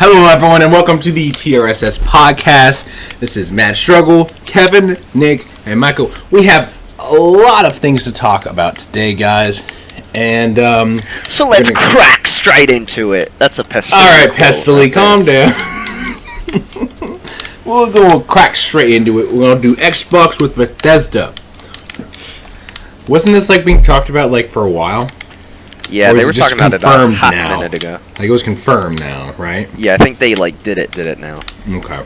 Hello everyone and welcome to the TRSS podcast. This is Matt Struggle, Kevin, Nick, and Michael. We have a lot of things to talk about today, guys. And so let's crack straight into it. That's a Pestily. Alright, Pestily, calm down. We're going to crack straight into it. We're going to do Xbox with Bethesda. Wasn't this being talked about for a while? Yeah, they were talking about it a hot minute ago. It was confirmed now, right? Yeah, I think they did it now. Okay.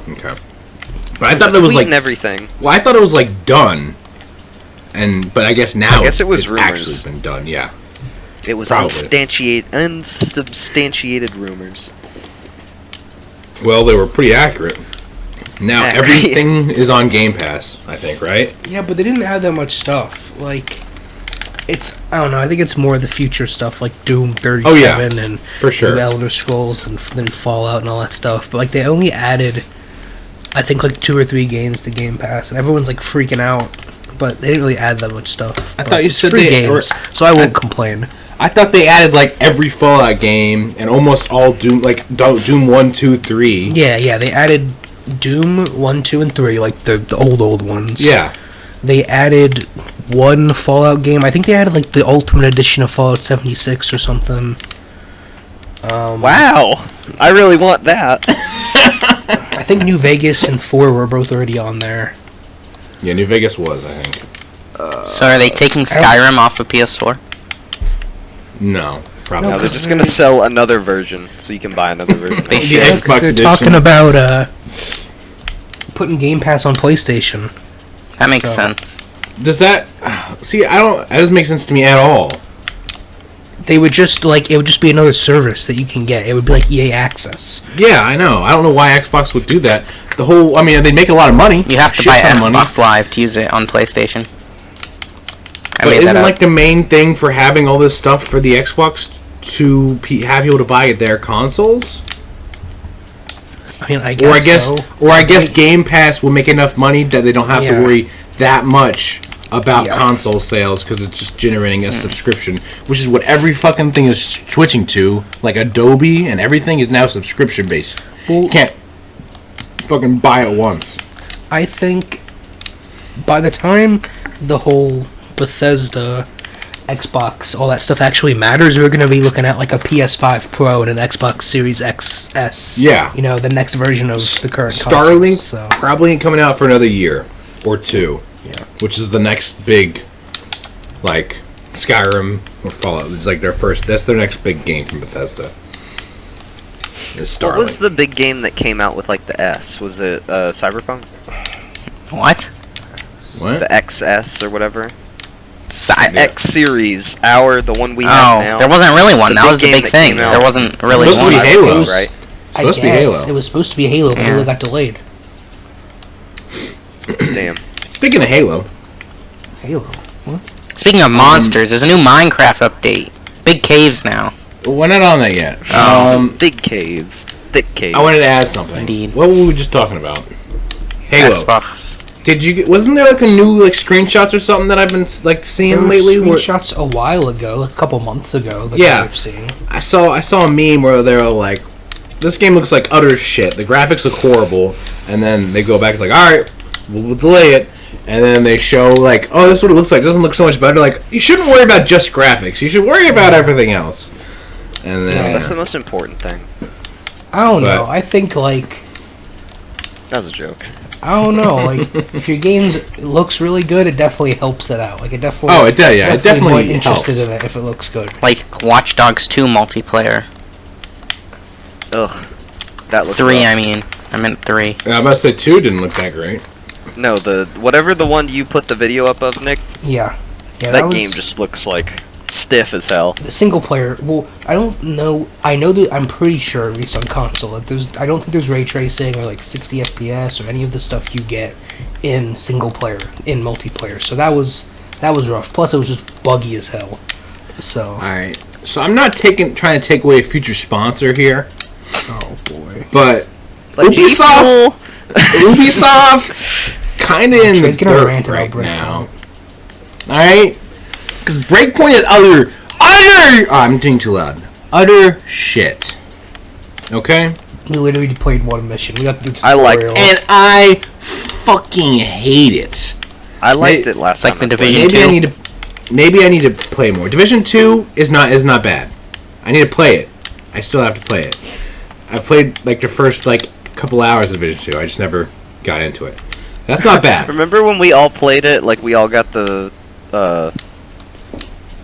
But I thought it was everything. Well, I thought it was done. But I guess now it was it's rumors. Actually been done, yeah. It was unsubstantiated rumors. Well, they were pretty accurate. Now everything is on Game Pass, I think, right? Yeah, but they didn't add that much stuff. I don't know, I think it's more the future stuff, like Doom 37 and for sure. Elder Scrolls and then Fallout and all that stuff. But they only added, I think 2 or 3 games to Game Pass, and everyone's freaking out. But they didn't really add that much stuff. I thought you said free games, so I won't complain. I thought they added every Fallout game and almost all Doom, Doom 1, 2, 3. Yeah, they added Doom 1, 2, and 3, the old ones. Yeah. They added one Fallout game. I think they added the Ultimate Edition of Fallout 76 or something. Wow, I really want that. I think New Vegas and 4 were both already on there. Yeah, New Vegas was, I think. So are they taking Skyrim off of PS4? No, probably No, not. they're just gonna sell another version, so you can buy another version. They The should. Xbox They're edition. talking about putting Game Pass on PlayStation. That makes So- sense. Does that... See, that doesn't make sense to me at all. They would just it would just be another service that you can get. It would be like EA Access. Yeah, I know. I don't know why Xbox would do that. They make a lot of money. You have to buy Xbox Live to use it on PlayStation. But isn't the main thing for having all this stuff for the Xbox to have people to buy their consoles? I mean, I guess I guess Game Pass will make enough money that they don't have to worry that much about console sales because it's just generating a subscription, which is what every fucking thing is switching to. Adobe and everything is now subscription based. You can't fucking buy it once. I think by the time the whole Bethesda, Xbox, all that stuff actually matters, we're going to be looking at a PS5 Pro and an Xbox Series XS. Yeah. The next version of the current Starlink consoles, probably ain't coming out for another year or 2. Yeah. Which is the next big, Skyrim or Fallout. It's that's their next big game from Bethesda. Is Starlink. What was the big game that came out with the S? Was it Cyberpunk? What? What? The XS or whatever? Yeah. X series, the one we have now. There wasn't really one. That was the game big that thing. came out. There wasn't really It was supposed to be one. Halo, right? Supposed to be Halo. It was supposed to be Halo, but Halo got delayed. Damn. Speaking of Halo, What? Speaking of monsters, there's a new Minecraft update. Big caves now. we're not on that yet. Big caves. Thick caves. I wanted to add something. Indeed. What were we just talking about? Halo. Xbox. Wasn't there a new screenshots or something that I've been seeing There were lately? screenshots a while ago, a couple months ago, that I've seen. I saw a meme where they're this game looks like utter shit. The graphics look horrible, and then they go back all right, we'll delay it, and then they show oh, this is what it looks like. It doesn't look so much better. You shouldn't worry about just graphics. You should worry about everything else. And then That's the most important thing. I don't know. I think That was a joke. I don't know. If your game looks really good, it definitely helps it out. It definitely. Oh, it does. Yeah, it definitely more helps. interested in it if it looks good. Watch Dogs 2 multiplayer. Ugh. That looked 3, rough. I meant 3. I must say 2 didn't look that great. No, whatever the one you put the video up of, Nick, Yeah. that game just looks stiff as hell. The single player. Well, I don't know. I know that I'm pretty sure, at least on console, that I don't think there's ray tracing or 60 FPS or any of the stuff you get in single player in multiplayer. So that was rough. Plus, it was just buggy as hell. So. All right. So I'm not trying to take away a future sponsor here. Oh boy. But Ubisoft kind of in the dirt right now. Alright? Because Breakpoint is utter... I'm being too loud. Utter shit. Okay? We literally played one mission. We got the I liked tutorial. And I fucking hate it. I liked it last like time. the I played Division it. Maybe I need to play more. Division 2 is not bad. I need to play it. I still have to play it. I played like the first like couple hours of Division 2. I just never got into it. That's not bad. Remember when we all played it? Like we all got the.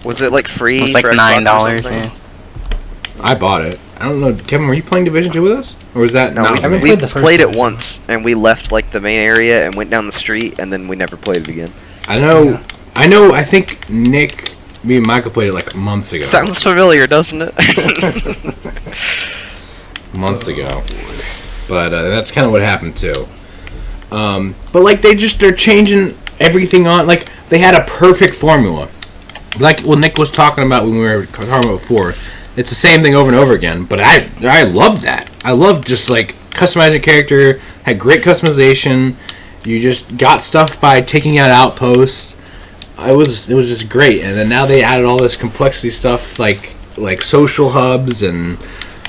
Was it like free? It was like for Xbox or $9. something? Yeah. I bought it. I don't know, Kevin. Were you playing Division 2 with us, or was that No, not? we, haven't we played the first played it Division. once, and we left like the main area and went down the street, and then we never played it again. I know. Yeah. I think Nick, me and Michael played it like months ago. Sounds familiar, doesn't it? Months ago. But that's kind of what happened too. But like they're changing everything on. Like they had a perfect formula. Like what Nick was talking about when we were talking about before. It's the same thing over and over again. But I loved that. I loved just like customizing a character. Had great customization. You just got stuff by taking out outposts. It was just great. And then now they added all this complexity stuff like social hubs and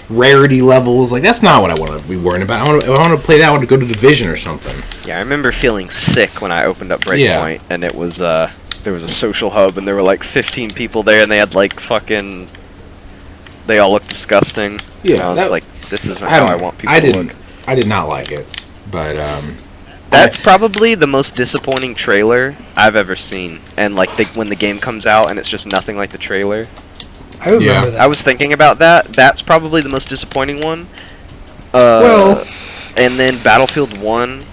rarity levels. Like that's not what I want to be worrying about. I want to play that. I want to go to Division or something. Yeah, I remember feeling sick when I opened up Breakpoint, and it was there was a social hub, and there were like 15 people there, and they had like fucking. They all looked disgusting. Yeah, and I was that- like, this isn't how I want people to look. I did not like it, but That's probably the most disappointing trailer I've ever seen. And like when the game comes out and it's just nothing like the trailer. I remember Yeah. that. I was thinking about that. That's probably the most disappointing one. Well- And then Battlefield 1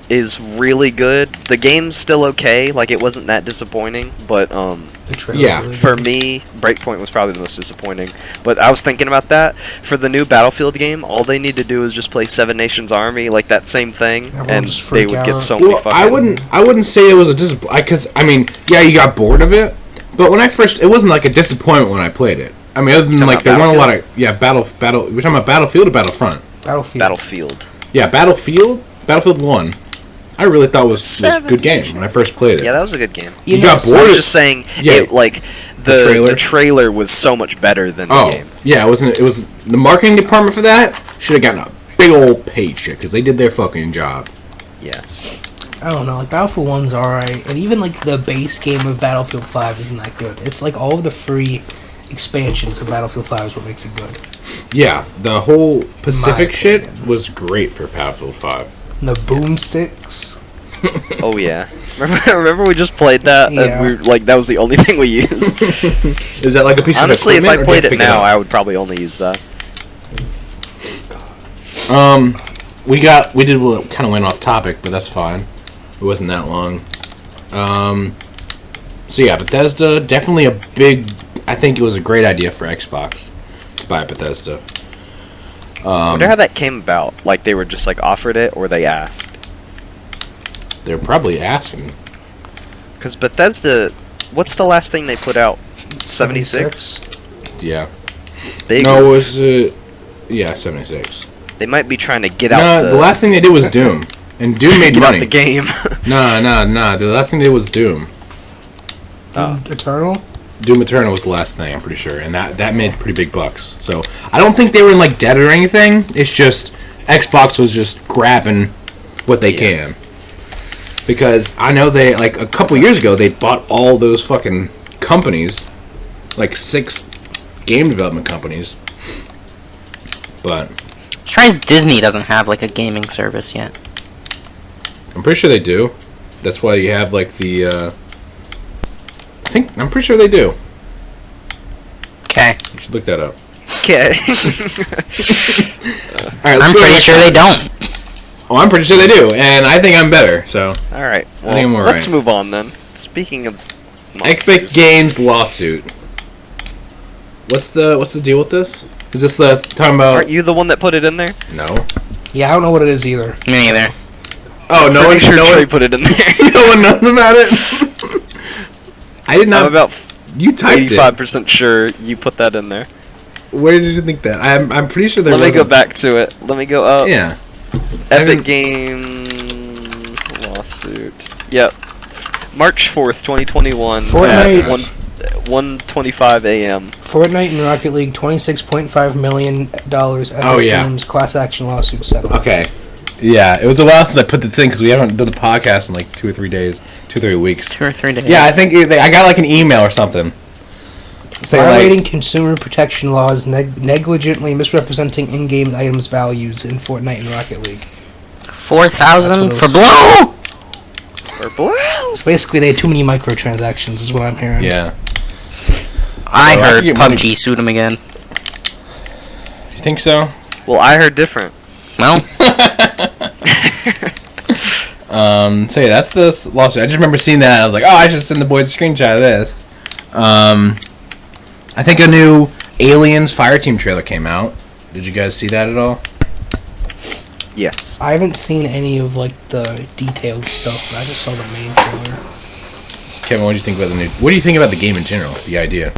is really good. The game's still okay. Like it wasn't that disappointing, but the trailer Yeah. really for good. me, Breakpoint was probably the most disappointing. But I was thinking about that. For the new Battlefield game, all they need to do is just play Seven Nations Army, like that same thing, Everyone and just they freak would out. get so many well, fucking... I wouldn't say it was a disappointment because I mean, yeah, you got bored of it, but when it wasn't like a disappointment when I played it. I mean, other than Talking like about there weren't a lot Battlefield? of battle. We're talking about Battlefield or Battlefront. Battlefield. Yeah, Battlefield 1. I really thought was a good game when I first played it. Yeah, that was a good game. You You got know, I bored. was just saying, Yeah. it, like The the trailer was so much better than the Oh, game. yeah, it was the marketing department for that should have gotten a big old paycheck because they did their fucking job. Yes. I don't know, like Battlefield 1's alright, and even like the base game of Battlefield 5 isn't that good. It's like all of the free expansions of Battlefield 5 is what makes it good. Yeah, the whole Pacific My shit opinion. was great for Battlefield 5. And the boomsticks. Oh yeah. Remember we just played that? Yeah. And we were, like that was the only thing we used. Is that like a piece Honestly, of if I equipment, or played did you it pick now, up? I would probably only use that. We kind of went off topic, but that's fine. It wasn't that long. So yeah, Bethesda, definitely a big. I think it was a great idea for Xbox to buy Bethesda. I wonder how that came about. Like they were just like offered it, or they asked. They're probably asking. Because Bethesda, what's the last thing they put out? 76. Yeah. Big. No, was it? Yeah, 76. They might be trying to get No, out the last thing they did was Doom, and Doom made get money. out the game. No. The last thing they did was Doom. Oh. Eternal? Doom Eternal was the last thing, I'm pretty sure, and that made pretty big bucks. So I don't think they were in like debt or anything. It's just Xbox was just grabbing what they can. Because I know they like a couple years ago they bought all those fucking companies, like 6 game development companies. But Surprised Disney doesn't have like a gaming service yet. I'm pretty sure they do. That's why you have like the. I'm pretty sure they do. Okay. You should look that up. Okay. All right, I'm pretty sure they don't. Oh, I'm pretty sure they do, and I think I'm better. So All right. I think I'm Well, alright. let's move on then. Speaking of Epic monsters, Games lawsuit. What's the deal with this? Is this the talking about? aren't you the one that put it in there? No. Yeah, I don't know what it is either. Me neither. Oh, no one. Pretty sure No Trey one. put it in there. No one knows about it. I did not. I'm about You typed 85% sure you put that in there. it. Where did you think that? I'm pretty sure there Let me was. go back to it. Let me go up. Yeah. Epic Game lawsuit. Yep. March 4th, 2021. Fortnite. at 1:25 a.m. Fortnite and Rocket League, $26.5 million. Epic Games class action lawsuit settled. Okay. Yeah, it was a while since I put this in because we haven't done the podcast in like 2 or 3 days, 2 or 3 weeks. 2 or 3 days. Yeah, I think I got like an email or something. Violating consumer protection laws, negligently misrepresenting in-game items values in Fortnite and Rocket League. 4,000 for blue. For blue. So basically, they had too many microtransactions, is what I'm hearing. Yeah. I So heard get PUBG sued him again. You think so? Well, I heard different. Well, So yeah, that's the lawsuit. I just remember seeing that. I was like, oh, I should send the boys a screenshot of this. I think a new Aliens Fireteam trailer came out. Did you guys see that at all? Yes. I haven't seen any of like the detailed stuff, but I just saw the main trailer. Kevin, what do you think about the new? What do you think about the game in general? The idea.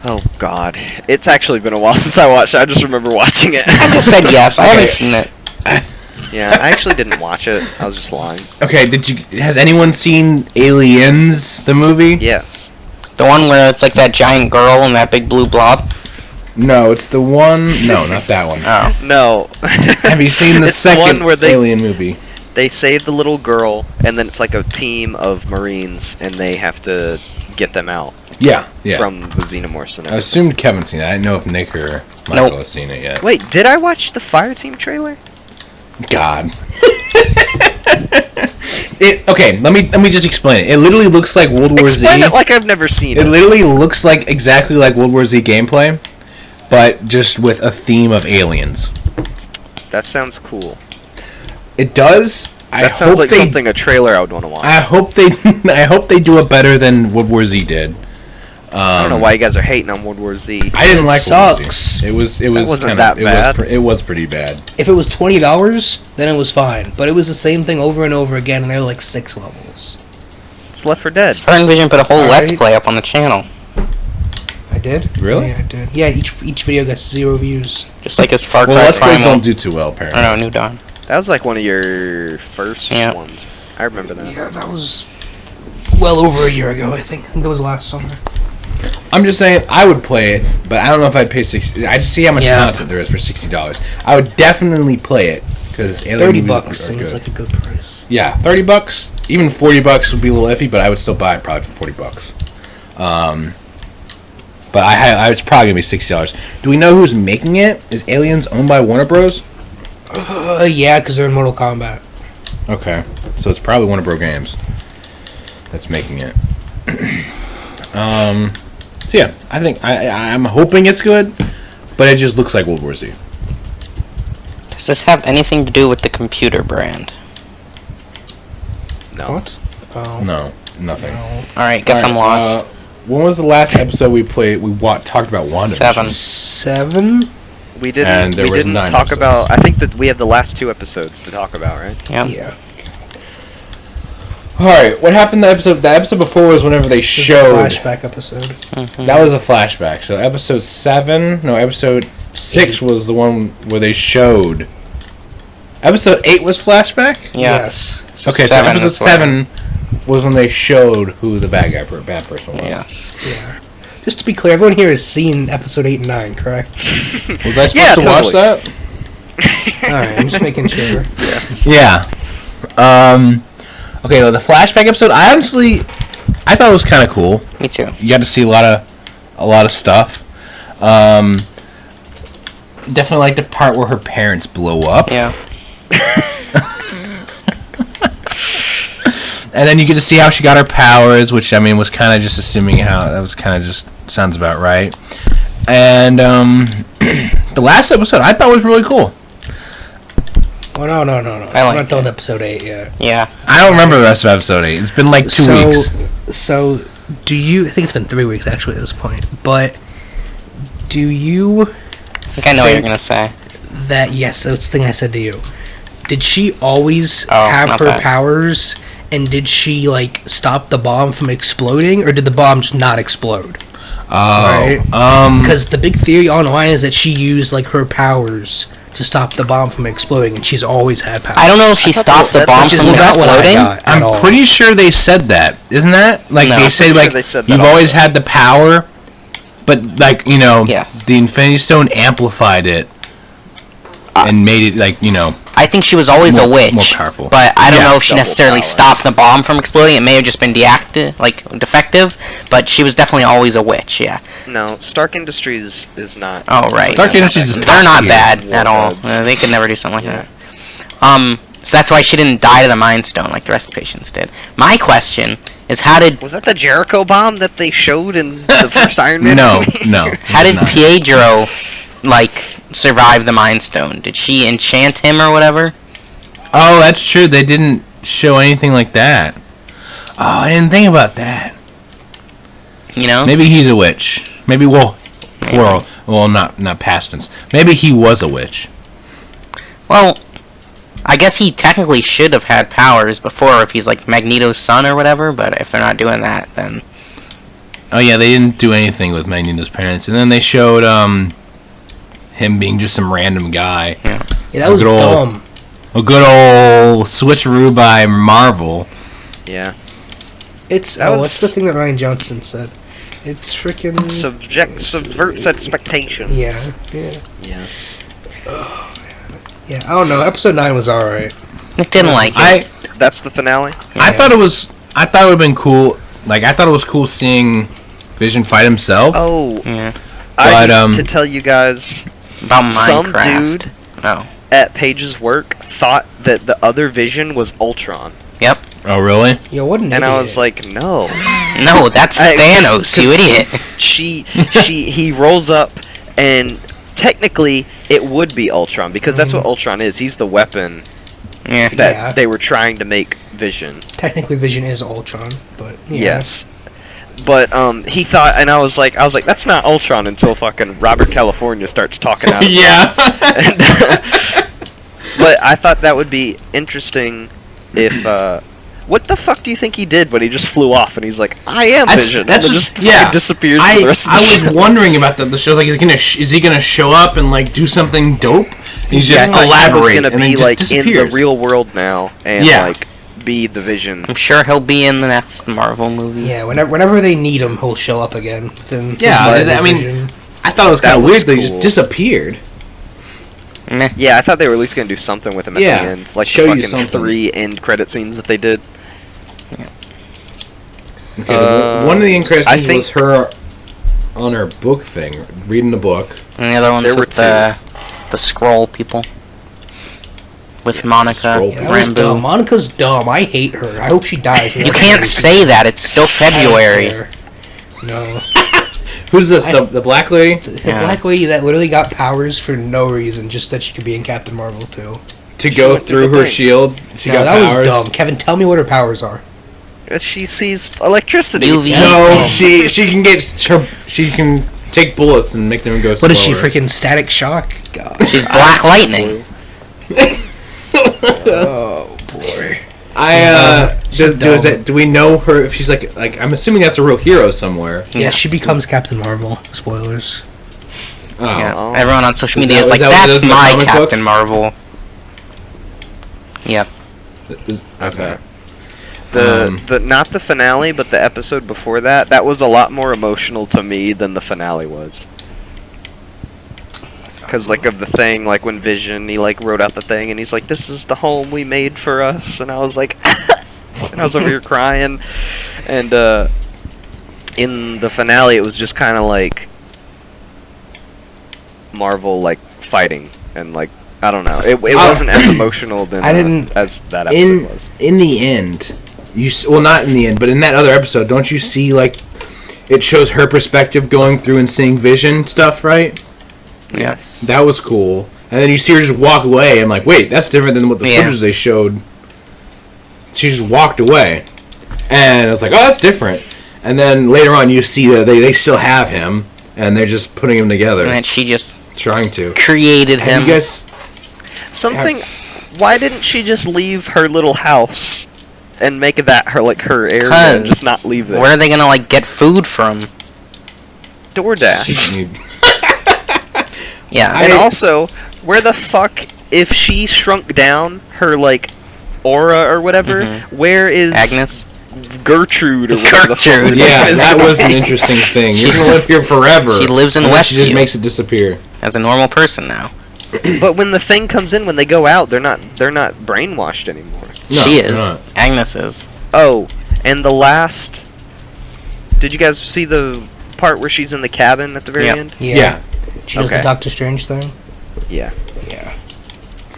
Oh God, it's actually been a while since I watched it. I just remember watching it. I just said yes. I haven't seen it. Yeah, I actually didn't watch it. I was just lying. Okay, has anyone seen Aliens, the movie? Yes. The one where it's like that giant girl and that big blue blob. No, it's the one. No, not that one. Oh. No. Have you seen the It's second one where Alien movie? They save the little girl, and then it's like a team of Marines, and they have to get them out Yeah. from the Xenomorphs and I everything. assumed Kevin's seen it. I didn't know if Nick or Michael has seen it yet. Wait, did I watch the Fireteam trailer? God. Okay, let me just explain it. It literally looks like World War Z. Explain it like I've never seen it. It literally looks like exactly like World War Z gameplay, but just with a theme of aliens. That sounds cool. It does. That sounds like something a trailer I would want to watch. I hope they do it better than World War Z did. I don't know why you guys are hating on World War Z. I didn't like World War sucks. Z. It was wasn't that bad. It was pretty bad. If it was $20, then it was fine. But it was the same thing over and over again, and there were like 6 levels. It's Left 4 Dead. SpartanVision put a whole Alright. Let's Play up on the channel. I did? Really? Yeah, I did. Yeah, each video got 0 views. Just like his Far Cry Well, Let's Plays Primal. don't do too well, apparently. I don't know, New Dawn. That was like one of your first Yeah. ones. I remember that. Yeah, that was well over a year ago, I think. I think that was last summer. I'm just saying, I would play it, but I don't know if I'd pay $60. I just see how much content there is for $60. I would definitely play it because $30 seems like a good price. Yeah, $30. Even $40 would be a little iffy, but I would still buy it probably for $40. But it's probably gonna be $60. Do we know who's making it? Is Aliens owned by Warner Bros? Yeah, because they're in Mortal Kombat. Okay, so it's probably Warner Bros. Games that's making it. So yeah, I think I'm hoping it's good, but it just looks like World War Z. Does this have anything to do with the computer brand? No. What? Oh. No, nothing. No. Alright, guess I'm lost. When was the last episode we played? We talked about Wandavision. 7? We didn't. And there we was didn't 9 talk episodes. about. I think that we have the last 2 episodes to talk about, right? Yep. Yeah. All right, what happened? The episode before was whenever they showed. Flashback episode. Mm-hmm. That was a flashback. So episode 6 was the one where they showed. Episode 8 was flashback. Yes. So Okay, so 7 episode is when- 7 was when they showed who the bad person was. Yes. Yeah. Just to be clear, everyone here has seen episode 8 and 9, correct? Was I supposed Yeah, to watch totally. that? Alright, I'm just making sure. Yes. Yeah. Okay, well, the flashback episode, I thought it was kind of cool. Me too. You got to see a lot of stuff. Definitely like the part where her parents blow up. Yeah. And then you get to see how she got her powers, which I mean was kind of just assuming how that was kind of just sounds about right. And the last episode I thought was really cool. Oh, no. I I'm like not done it. with episode 8 yet. Yeah. I don't remember the rest of episode 8. It's been like 2 weeks. So, do you... I think it's been 3 weeks, actually, at this point. But, do you... I think I know what you're going to say. That, yes, that's the thing I said to you. Did she always Oh, have not her that. powers, and did she, like, stop the bomb from exploding, or did the bomb just not explode? Right. Oh, Because the big theory online is that she used, like, her powers to stop the bomb from exploding, and she's always had powers. I don't know if she stopped the bomb from exploding. I'm pretty sure they said that. Isn't that? Like, No. they say, like, you've always had the power, but, like, you know, the Infinity Stone amplified it and made it, like, you know... I think she was always a witch, more powerful. But I don't know if she necessarily stopped the bomb from exploding. It may have just been defective, but she was definitely always a witch. Yeah. No, Stark Industries is not. Oh right. Stark Industries is they're not bad at all. They could never do something like that. So that's why she didn't die to the Mind Stone like the rest of the patients did. My question is, was that the Jericho bomb that they showed in the first Iron Man? No. How did Pietro survive the Mind Stone? Did she enchant him or whatever? Oh, that's true. They didn't show anything like that. Oh, I didn't think about that. You know? Maybe he's a witch. Maybe not past tense. Maybe he was a witch. Well, I guess he technically should have had powers before if he's like Magneto's son or whatever, but if they're not doing that, then... Oh yeah, they didn't do anything with Magneto's parents. And then they showed him being just some random guy. Yeah, that was dumb. A good old switcheroo by Marvel. Yeah. What's the thing that Ryan Johnson said? It's freaking... Subverts expectations. Yeah. Oh, man. Yeah, I don't know. Episode 9 was alright. I didn't like it. That's the finale? Yeah. I thought it would have been cool. Like, I thought it was cool seeing Vision fight himself. Oh. Yeah. I need to tell you guys... About Minecraft. Some dude at Paige's work thought that the other Vision was Ultron. Yep. Oh, really? Yo, what an idiot. And I was like, no. No, that's Thanos, you idiot. He rolls up, and technically it would be Ultron, because that's what Ultron is. He's the weapon that they were trying to make Vision. Technically Vision is Ultron, but... Yeah. Yes. But he thought, and I was like, that's not Ultron until fucking Robert California starts talking out. Yeah. But I thought that would be interesting if. What the fuck do you think he did when he just flew off and he's like, I am Vision? That's and just disappears. I for the rest of the was show. wondering about that. The show's like, is he gonna show up and like do something dope? He's just elaborate. He was and gonna be like in the real world now and like be the Vision. I'm sure he'll be in the next Marvel movie. Yeah, whenever they need him, he'll show up again. I mean, I thought it was kind of weird that he just disappeared. Meh. Yeah, I thought they were at least gonna do something with him at the end, like show the fucking 3 end credit scenes that they did. Yeah. Okay, one of the end credit scenes was her on her book thing, reading the book. And the other one's with the Skrull people. With Monica Rambeau. Monica's dumb. I hate her. I hope she dies. You can't say that. It's still February. No. Who's this? The black lady? The black lady that literally got powers for no reason, just that she could be in Captain Marvel too. To go through her shield, she got powers? That was dumb. Kevin, tell me what her powers are. She sees electricity. UV. No, she can take bullets and make them go slower. What is she, freaking static shock? God. She's Black Lightning. Oh boy. Do we know her if she's like I'm assuming that's a real hero somewhere. Yeah, she becomes Captain Marvel. Spoilers. Oh. Yeah. Everyone on social media is like, that's my Captain Marvel. Yep. Okay. The not the finale, but the episode before that was a lot more emotional to me than the finale was. Because, like, of the thing, like, when Vision, he, like, wrote out the thing, and he's like, this is the home we made for us, and I was like, and I was over here crying, and, in the finale, it was just kind of, like, Marvel, like, fighting, and, like, I don't know, it wasn't as emotional than, as that episode was. In the end, not in the end, but in that other episode, don't you see, like, it shows her perspective going through and seeing Vision stuff, right? Yes. That was cool. And then you see her just walk away. I'm like, wait, that's different than what the footage they showed. She just walked away. And I was like, oh, that's different. And then later on you see that they still have him. And they're just putting him together. And she just... trying to. Created him. You guys... Why didn't she just leave her little house and make that her area and just not leave there? Where are they gonna, like, get food from? DoorDash. Yeah. And also, where the fuck, if she shrunk down her, like, aura or whatever, where is... Agnes? Gertrude or whatever the fuck. Gertrude. Yeah, that was an interesting thing. You're gonna live here forever. She lives in and Westview. She just makes it disappear. As a normal person now. But when the thing comes in, when they go out, they're not brainwashed anymore. No, She is. not. Agnes is. Oh, and the last... Did you guys see the part where she's in the cabin at the very Yep. end? Yeah. She does the Okay. Doctor Strange thing. Yeah. Yeah.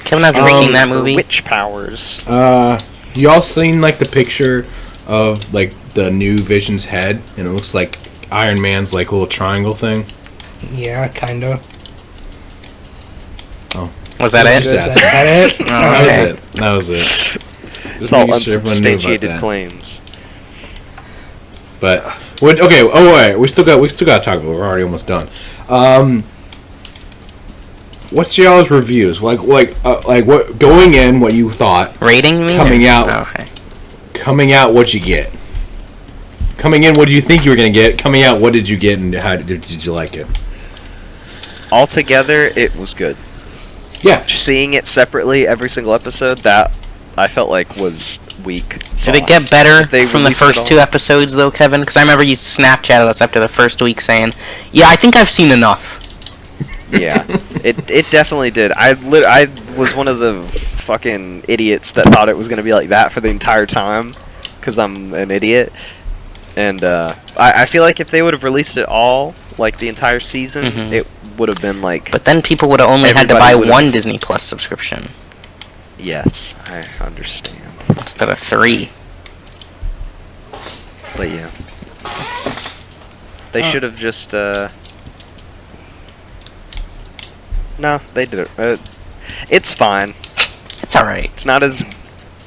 Kevin, have you seen that Her movie? witch powers. Y'all seen like the picture of like the new Vision's head, and it looks like Iron Man's like little triangle thing. Yeah, kinda. Oh, Was that it? Is that it? that was Okay. it. That was it. Just It's all making sure everyone knew about unsubstantiated that. claims. But what? Okay. Oh wait, we still got to talk about. We're already almost done. What's y'all's reviews? Like what going in? What you thought? Rating me? Coming out. Oh, okay. Coming out, what you get? Coming in, what did you think you were gonna get? Coming out, what did you get, and how did you like it? Altogether, it was good. Yeah. Seeing it separately, every single episode, that I felt like was weak. Did it get better If they from the released it first all- 2 episodes, though, Kevin? Because I remember you Snapchatted us after the first week saying, yeah, I think I've seen enough. Yeah, it definitely did. I was one of the fucking idiots that thought it was going to be like that for the entire time, because I'm an idiot. And I feel like if they would have released it all, like the entire season, it would have been like... But then people would have only had to buy Everybody would've- 1 Disney Plus subscription Yes, I understand. instead of 3. But yeah. They should have just... No, they did it. It's fine. It's alright. It's not as...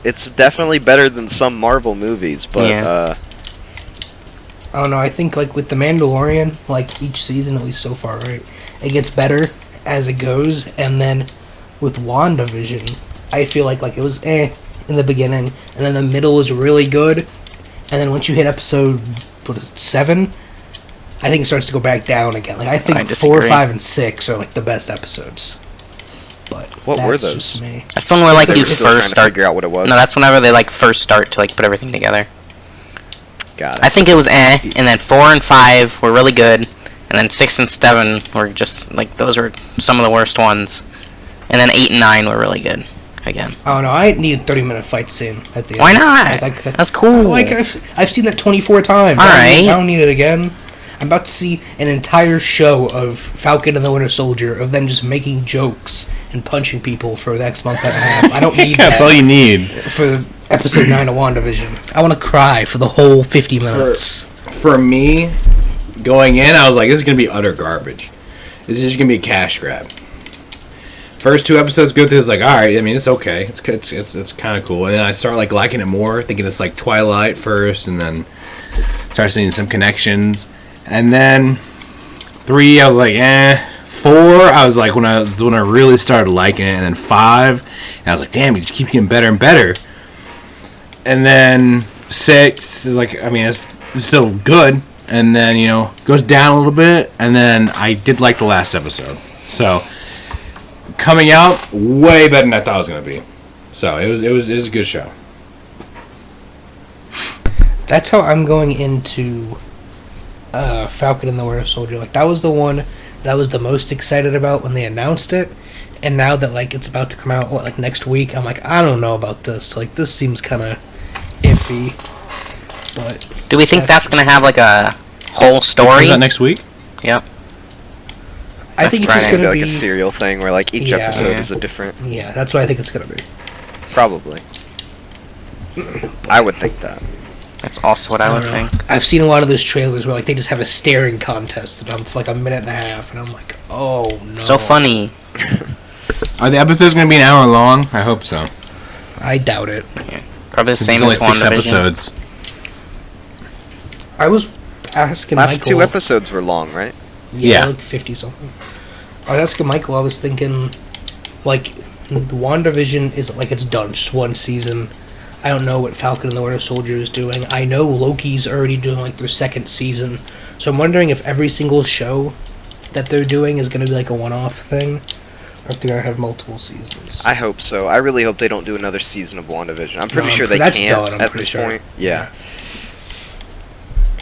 It's definitely better than some Marvel movies, but... Yeah. I don't know. I think like with the Mandalorian, like each season, at least so far, right, it gets better as it goes, and then with WandaVision, I feel like it was in the beginning, and then the middle was really good, and then once you hit episode 7, I think it starts to go back down again. Like I think I 4, disagree. 5, and 6 are like the best episodes. But What were that's those? just me. That's the one where They you were still trying first to start... figure out what it was. No, that's whenever they first start to put everything together. Got it. I think it was and then 4 and 5 were really good, and then 6 and 7 were just, those were some of the worst ones. And then 8 and 9 were really good, again. I don't know. I need a 30-minute fight scene at the end. Why not? Like, That's cool. Like I've seen that 24 times. Alright. I don't need it again. I'm about to see an entire show of Falcon and the Winter Soldier of them just making jokes and punching people for the next month and a half. I don't need That's all that you need. for episode 9 of WandaVision. I want to cry for the whole 50 minutes. For me, going in, I was like, this is gonna be utter garbage. This is just gonna be a cash grab. First 2 episodes go through, it's like, all right. I mean, it's okay. It's kind of cool. And then I start liking it more, thinking it's like Twilight first, and then start seeing some connections. And then 3, I was like, 4, I was like, when I really started liking it. And then 5, and I was like, damn, you just keep getting better and better. And then 6 is like, I mean, it's still good. And then, goes down a little bit. And then I did like the last episode. So, coming out, way better than I thought it was going to be. So, it was a good show. That's how I'm going into Falcon and the Winter Soldier. That was the one that I was the most excited about when they announced it. And now that it's about to come out next week, I'm like, I don't know about this. This seems kind of iffy. But Do we think that's going to have a whole story? Is that next week? Yep. I think it's That's just right. going to like be a serial thing where each Yeah. episode Yeah. is a different... Yeah, that's what I think it's going to be. Probably. I would think that. That's also what I would don't know. think. I've seen a lot of those trailers where they just have a staring contest and I'm for a minute and a half and I'm like, oh no. So funny. Are the episodes going to be an hour long? I hope so. I doubt it. Probably the Since same it's as only 6 WandaVision. episodes. I was asking Last Michael. 2 episodes were long, right? Yeah. 50 something. I was asking Michael, I was thinking, WandaVision is it's done, just 1 season. I don't know what Falcon and the Winter Soldier is doing. I know Loki's already doing their 2nd season. So I'm wondering if every single show that they're doing is going to be like a one-off thing, or if they're going to have multiple seasons. I hope so. I really hope they don't do another season of WandaVision. I'm pretty sure they that's can't done, I'm at pretty this sure. point. Yeah.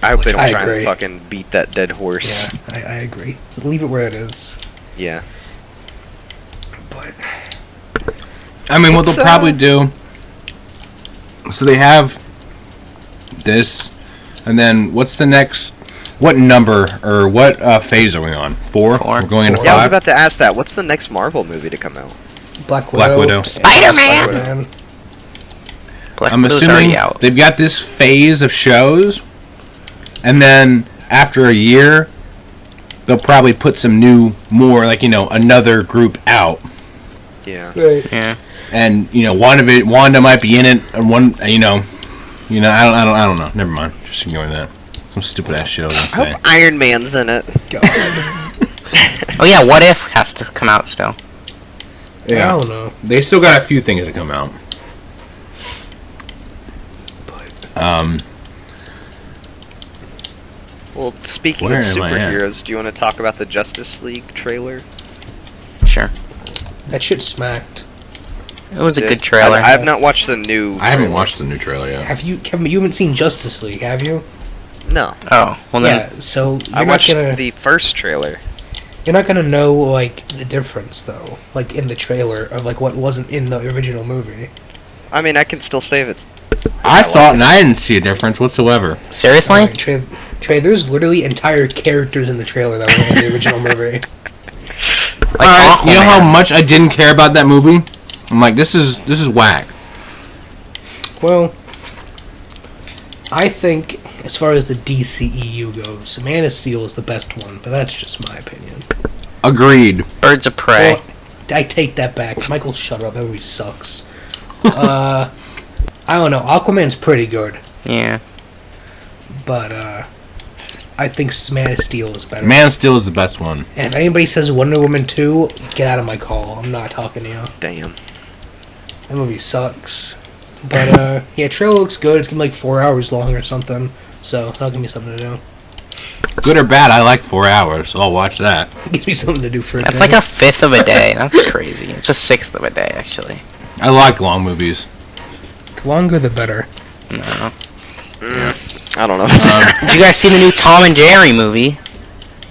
I hope they don't try agree. and fucking beat that dead horse. Yeah, I agree. Leave it where it is. Yeah. But I mean, what they'll probably do. So they have this, and then what's the next? What number or what phase are we on? 4? Four. We're going into 5. Yeah, I was about to ask that. What's the next Marvel movie to come out? Black Widow. Spider-Man! Spider-Man. Black I'm Widow's assuming already out. they've got this phase of shows, and then after a year, they'll probably put some new, more like another group out, Yeah. Right. Yeah. and Wanda might be in it, and one, I don't know. Never mind. Just ignoring that. Some stupid ass shit I was I gonna say. hope Iron Man's in it. Oh yeah, What If has to come out still. I don't know. They still got a few things to come out. Well, speaking Where of am I at? superheroes, do you want to talk about the Justice League trailer? Sure. That shit smacked. It was a good trailer. I've not watched the new. I haven't trailer. watched the new trailer yet. Have you, Kevin? You haven't seen Justice League, have you? No, Oh, well then. Yeah. So I you're not watched gonna the first trailer. you're not gonna know like the difference though, like in the trailer of like what wasn't in the original movie. I mean, I can still say if it's. I thought, and I didn't see a difference whatsoever. Seriously? Alright, Trey, there's literally entire characters in the trailer that were in the original movie. Like Alright, you know how Aquaman. much I didn't care about that movie? I'm like, this is whack. Well, I think as far as the DCEU goes, Man of Steel is the best one, but that's just my opinion. Agreed. Birds of Prey. Well, I take that back. Michael, shut up. That movie sucks. I don't know. Aquaman's pretty good, Yeah. but I think Man of Steel is better. Man of Steel is the best one. And if anybody says Wonder Woman 2, get out of my call. I'm not talking to you. Damn. That movie sucks. But, yeah, trailer looks good. It's gonna be like 4 hours long or something. So, that'll give me something to do. Good or bad, I like 4 hours, so I'll watch that. Gives me something to do for a That's day. like a fifth of a day. That's crazy. It's a sixth of a day, actually. I like long movies. The longer, the better. No. I don't know. Did you guys see the new Tom and Jerry movie?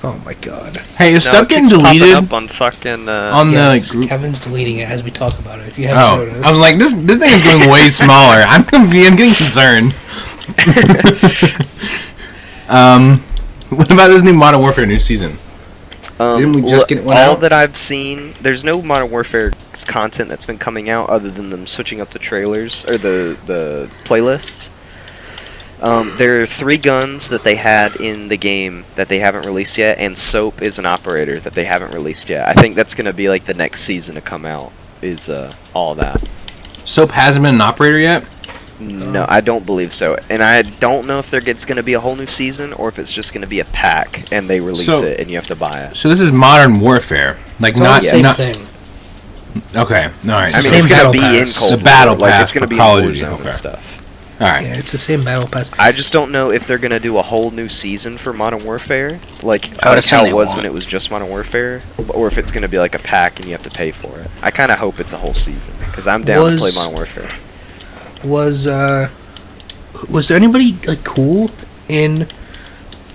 Oh my god. Hey, is No, stuff it getting keeps popping deleted up on fucking. on Yes, the group? Kevin's deleting it as we talk about it. If you haven't Oh, noticed. I was like, this thing is going way smaller. I'm getting concerned. What about this new Modern Warfare new season? Didn't we just get one all out? that I've seen, there's no Modern Warfare content that's been coming out other than them switching up the trailers or the playlists. There are 3 guns that they had in the game that they haven't released yet, and Soap is an operator that they haven't released yet. I think that's going to be like the next season to come out, is all that. Soap hasn't been an operator yet? No, I don't believe so. And I don't know if it's going to be a whole new season or if it's just going to be a pack and they release So- it and you have to buy it. So this is Modern Warfare. Like, It's all not... the same not thing. Okay, alright. It's I the mean, it's same going to battle be in pass. Cold The battle War. Like, pass it's going to for be Call in of Duty, Warzone okay. and stuff. Alright. Yeah, it's the same battle pass. I just don't know if they're going to do a whole new season for Modern Warfare, like I would how assume they it was won't. when it was just Modern Warfare, or if it's going to be like a pack and you have to pay for it. I kind of hope it's a whole season, because I'm down to play Was- Modern Warfare. Was there anybody like cool in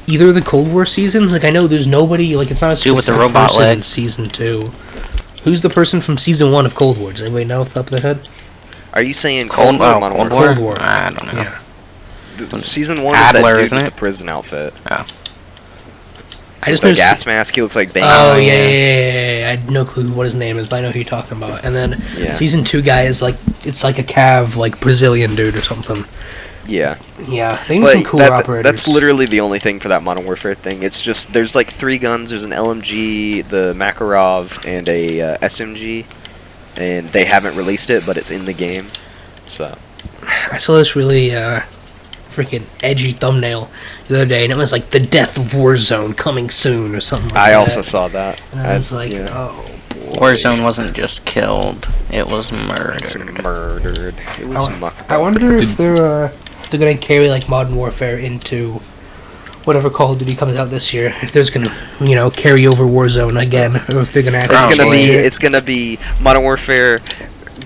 either of the Cold War seasons? Like I know there's nobody like it's not a Dude with the specific robot person leg. in season 2. Who's the person from season 1 of Cold War? Does anybody know off the top of their head? Are you saying Cold War or Modern Cold Warfare? Cold War. I don't know. Yeah. Season 1 Adler, is that dude isn't with it? the prison outfit. I just The know gas mask, he looks like Bane. Oh yeah. I had no clue what his name is, but I know who you're talking about. And then Yeah. season 2 guy is like it's like a Cav like Brazilian dude or something. Yeah. Yeah, they need some cooler operators. That's literally the only thing for that Modern Warfare thing. It's just, there's like 3 guns. There's an LMG, the Makarov, and a SMG. And they haven't released it, but it's in the game. So, I saw this really freaking edgy thumbnail the other day, and it was like the death of Warzone coming soon or something like that. I also saw that. And I was like, yeah. oh boy. Warzone wasn't just killed; it was It's murdered. murdered. It was mucked I up. wonder if they're gonna carry like Modern Warfare into whatever Call of Duty comes out this year, if there's gonna, carry over Warzone again, or if they're gonna actually It's gonna be Modern Warfare,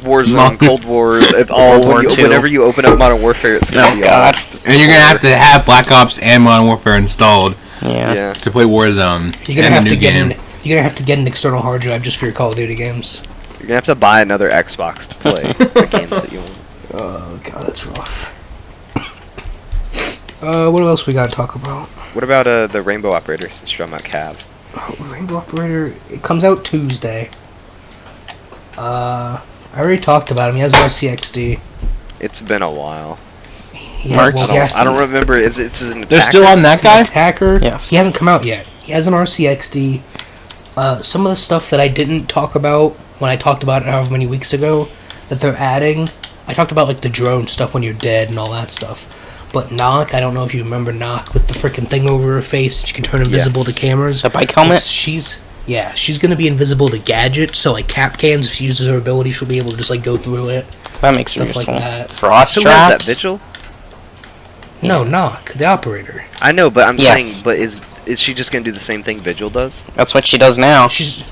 Warzone, Cold War. It's all whenever you open up Modern Warfare, it's gonna be all. And you're gonna have to have Black Ops and Modern Warfare installed. Yeah. To play Warzone. You're gonna have to get an external hard drive just for your Call of Duty games. You're gonna have to buy another Xbox to play the games that you want. Oh god, that's rough. What else we gotta talk about? What about the Rainbow Operator, since you're talking about Cav? Oh, Rainbow Operator, it comes out Tuesday. I already talked about him. He has RCXD. It's been a while. Yeah, I don't remember. It's an attacker. They're still on that guy? Attacker. Yes. He hasn't come out yet. He has an RCXD. Some of the stuff that I didn't talk about when I talked about it however many weeks ago that they're adding, I talked about like the drone stuff when you're dead and all that stuff. But Knock, I don't know if you remember Knock with the freaking thing over her face that you can turn invisible to cameras. The bike helmet? She's gonna be invisible to gadgets, so like cap cams, if she uses her ability, she'll be able to just like go through it. That makes stuff sense. like that. Frost Who traps? has that, Vigil? No, Knock, the operator. I know, but I'm Yes. saying, but is she just gonna do the same thing Vigil does? That's what she does now.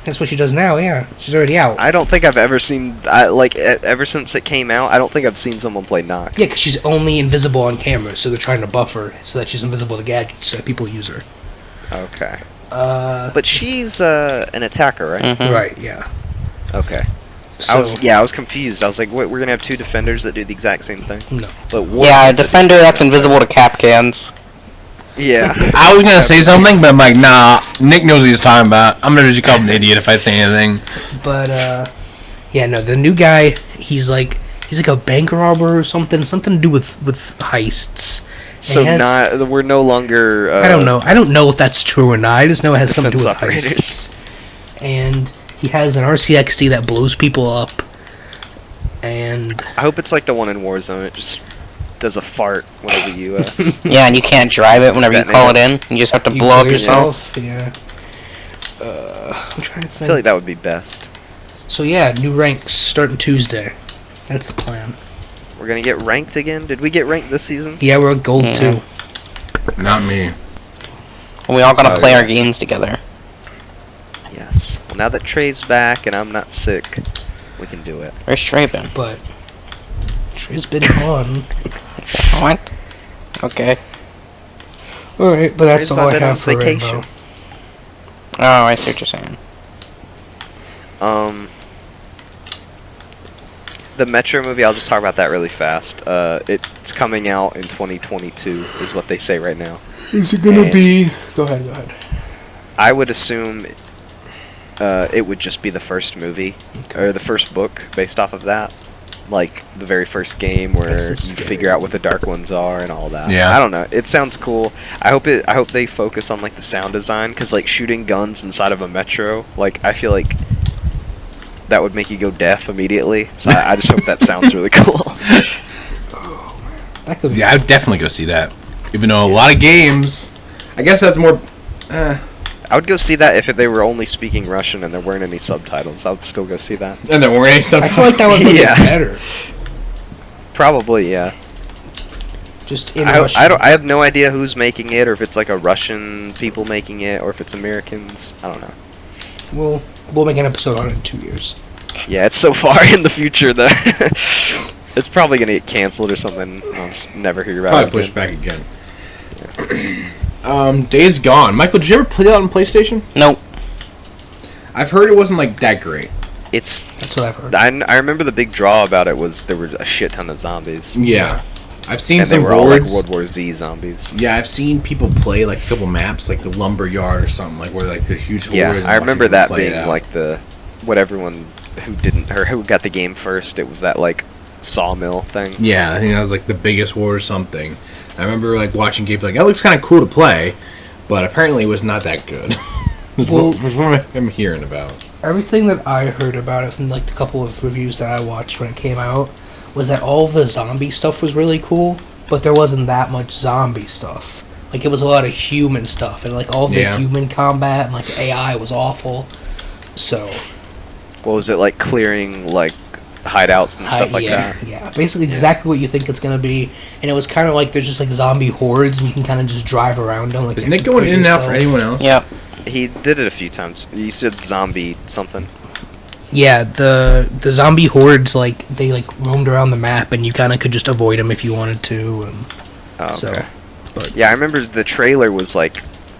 That's what she does now. Yeah, she's already out. I don't think I've ever seen, ever since it came out, I don't think I've seen someone play Knock. Yeah, because she's only invisible on cameras, so they're trying to buff her so that she's invisible to gadgets, so people use her. Okay. But she's an attacker, right? Mhm. Right. Yeah. Okay. So, I was confused. I was like, wait, we're gonna have two defenders that do the exact same thing? No. But one Yeah, a is a defender that's invisible to cap cans. Yeah. I was gonna say something, but I'm like, nah. Nick knows what he's talking about. I'm gonna just call him an idiot if I say anything. But yeah, no, the new guy, he's like a bank robber or something to do with heists. So we're no longer. I don't know. I don't know if that's true or not. I just know it has something to do with Defense heists. And he has an RCXD that blows people up. And I hope it's like the one in Warzone. It just does a fart whenever you. Yeah, and you can't drive it whenever you call it in. You just have to blow up yourself. Yeah. I'm trying to I think. feel like that would be best. So yeah, new ranks starting Tuesday. That's the plan. We're gonna get ranked again. Did we get ranked this season? Yeah, we're at gold too. Not me. We all gotta play our games together. Yes. Well, now that Trey's back and I'm not sick, we can do it. Where's Trey been? But Trey's been on. What? Okay. Alright, but that's Trey's all not I been on have for vacation. Rainbow. Oh, I see what you're saying. The Metro movie, I'll just talk about that really fast. It's coming out in 2022, is what they say right now. Is it gonna be... Go ahead. I would assume it would just be the first movie, or the first book based off of that. Like, the very first game where you figure out what the Dark Ones are and all that. Yeah. I don't know. It sounds cool. I hope they focus on, like, the sound design, because, like, shooting guns inside of a Metro, like, I feel like that would make you go deaf immediately. So I just hope that sounds really cool. That could be... Yeah, I'd definitely go see that. Even though a lot of games, I guess that's more. I would go see that if they were only speaking Russian and there weren't any subtitles. I would still go see that. And there weren't any subtitles. I feel like that would make Yeah. it better. Probably, yeah. Just in I Russian. have no idea who's making it, or if it's like a Russian people making it, or if it's Americans. I don't know. We'll make an episode on it in 2 years. Yeah, it's so far in the future that it's probably gonna get canceled or something. I'll just never hear about it. Probably pushed back again. Days Gone. Michael, did you ever play that on PlayStation? Nope. I've heard it wasn't like that great. That's what I've heard. I remember the big draw about it was there were a shit ton of zombies. Yeah. I've seen And some they were all like boards. World War Z zombies. Yeah, I've seen people play like a couple maps, like the lumber yard or something, like where like the huge. Yeah, I remember that being out. like what everyone who got the game first. It was that like sawmill thing. Yeah, I think that was like the biggest war or something. I remember like watching gameplay, like that looks kind of cool to play, but apparently it was not that good. Was what I'm hearing about. Everything that I heard about it from like the couple of reviews that I watched when it came out was that all of the zombie stuff was really cool, but there wasn't that much zombie stuff. Like it was a lot of human stuff, and like all of the human combat and like AI was awful. So, What was it like clearing like hideouts and stuff like yeah, that. Yeah, basically exactly what you think it's gonna be, and it was kind of like there's just like zombie hordes, and you can kind of just drive around them. Like, isn't it going in and out for anyone else? Yep. He did it a few times. You said zombie something. Yeah, the zombie hordes, like they like roamed around the map, and you kind of could just avoid them if you wanted to. And Oh, okay. so, but Yeah, I remember the trailer was like,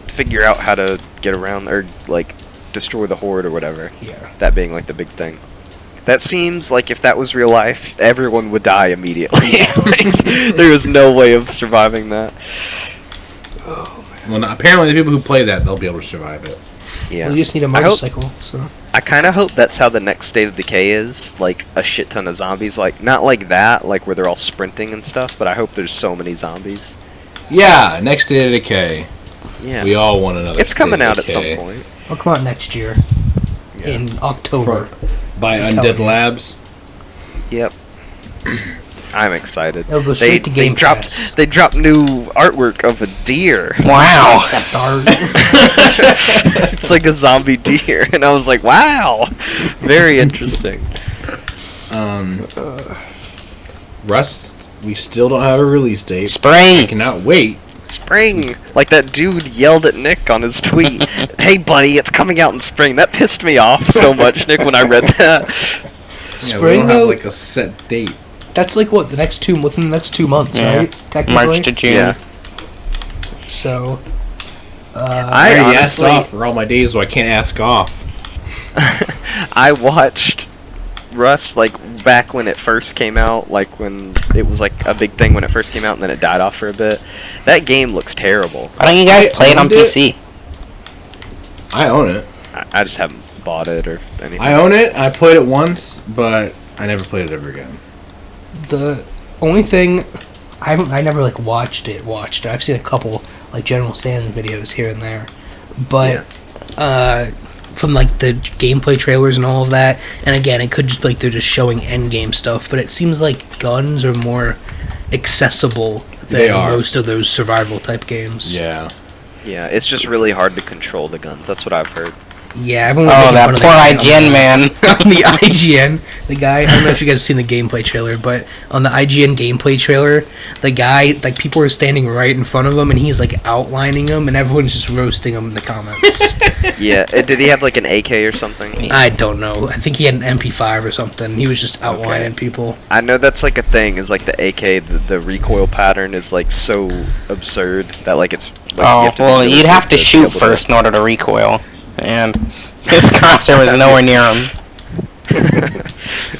figure out how to get around or like destroy the horde or whatever. yeah, That being like the big thing. That seems like if that was real life, everyone would die immediately. Like, there was no way of surviving that. Well, no, apparently the people who play that, they'll be able to survive it. Yeah. well, you just need a motorcycle. So I kind of hope that's how the next State of Decay is, like a shit ton of zombies, like not like that, like where they're all sprinting and stuff, but I hope there's so many zombies. Yeah, next State of Decay. Yeah. We all want another. It's coming State of out at some Decay. point. it'll come out next year in October. By Undead Labs. Yep. I'm excited. It'll go straight to Game Pass. They dropped new artwork of a deer. Wow. Concept art. It's like a zombie deer, and I was like, wow, very interesting. Rust, we still don't have a release date. I Spring. cannot wait. Spring, like that dude yelled at Nick on his tweet, "Hey buddy, it's coming out in spring." That pissed me off so much, Nick, when I read that. Yeah, we Spring don't though. have like a set date. That's like what within the next 2 months, Yeah. right? Technically. March to June. Yeah. So. I I already asked honestly- off for all my days, so I can't ask off. I watched Rust like back when it first came out, like when it was like a big thing when it first came out, and then it died off for a bit. That game looks terrible. Why don't you guys I play it on owned it. PC? I own it. I just haven't bought it or anything. I own it. I played it once, but I never played it ever again. The only thing I never like watched it. I've seen a couple like General Sand videos here and there, but from like the gameplay trailers and all of that, and again, it could just be like they're just showing end game stuff, but it seems like guns are more accessible They than are. most of those survival type games. Yeah. Yeah, it's just really hard to control the guns. That's what I've heard. Yeah, everyone was Oh, making that fun of poor the guy IGN on man. the IGN, the guy, I don't know if you guys have seen the gameplay trailer, but on the IGN gameplay trailer, the guy, like, people are standing right in front of him, and he's, like, outlining them, and everyone's just roasting him in the comments. Yeah, did he have like an AK or something? I don't know. I think he had an MP5 or something. He was just outlining people. I know that's like a thing. Is like the AK, the recoil pattern is like so absurd that like it's. Like, you Oh, have to be well, really you'd have good to be shoot able to- first in order to recoil. And this crosshair was nowhere near him.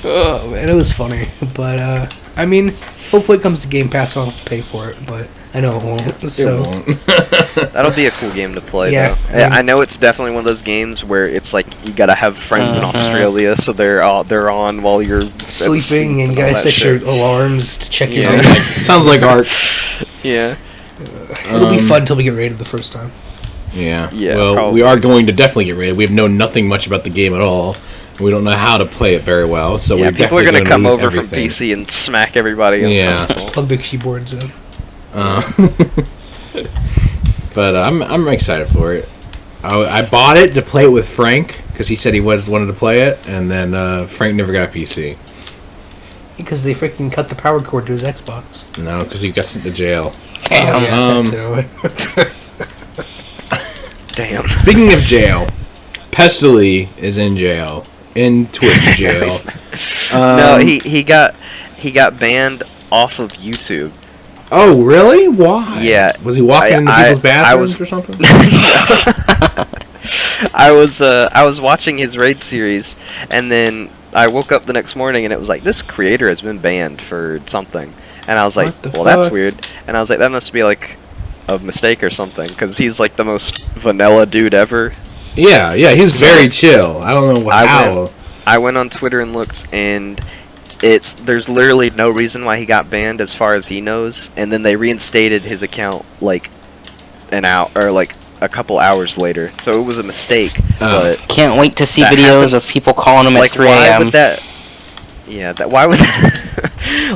Oh, man, it was funny. But, I mean, hopefully it comes to Game Pass. I'll have to pay for it, but I know it won't. So. It won't. That'll be a cool game to play. Yeah, though. I know it's definitely one of those games where it's like you gotta have friends in Australia, so they're on while you're Sleeping, and you gotta set your alarms to check your Yeah. name. Sounds like art. Yeah. It'll be fun until we get raided the first time. Yeah. Yeah, Well, probably. we are going to definitely get rated. We have known nothing much about the game at all. We don't know how to play it very well, so Yeah, we're people are definitely gonna come lose over everything. from PC and smack everybody. On Yeah. console. Plug the keyboards in. But I'm excited for it. I bought it to play it with Frank because he said he wanted to play it, and then Frank never got a PC. Because they freaking cut the power cord to his Xbox. No, because he got sent to jail. Damn. Oh, yeah, that too. Damn. Speaking of jail, Pestily is in jail. In Twitch jail. No, he got banned off of YouTube. Oh, really? Why? Yeah. Was he walking into I- people's bathrooms I was- or something? I was watching his raid series, and then I woke up the next morning and it was like, this creator has been banned for something, and I was like, What the well, that's fuck? weird, and I was like, that must be like a mistake or something, because he's like the most vanilla dude ever. Yeah, he's very chill. I don't know how. I went on Twitter and looked, and there's literally no reason why he got banned as far as he knows, and then they reinstated his account like an hour or like a couple hours later, so it was a mistake. But Can't wait to see That videos happens. of people calling him like, at 3 why a.m. would that? Yeah, why would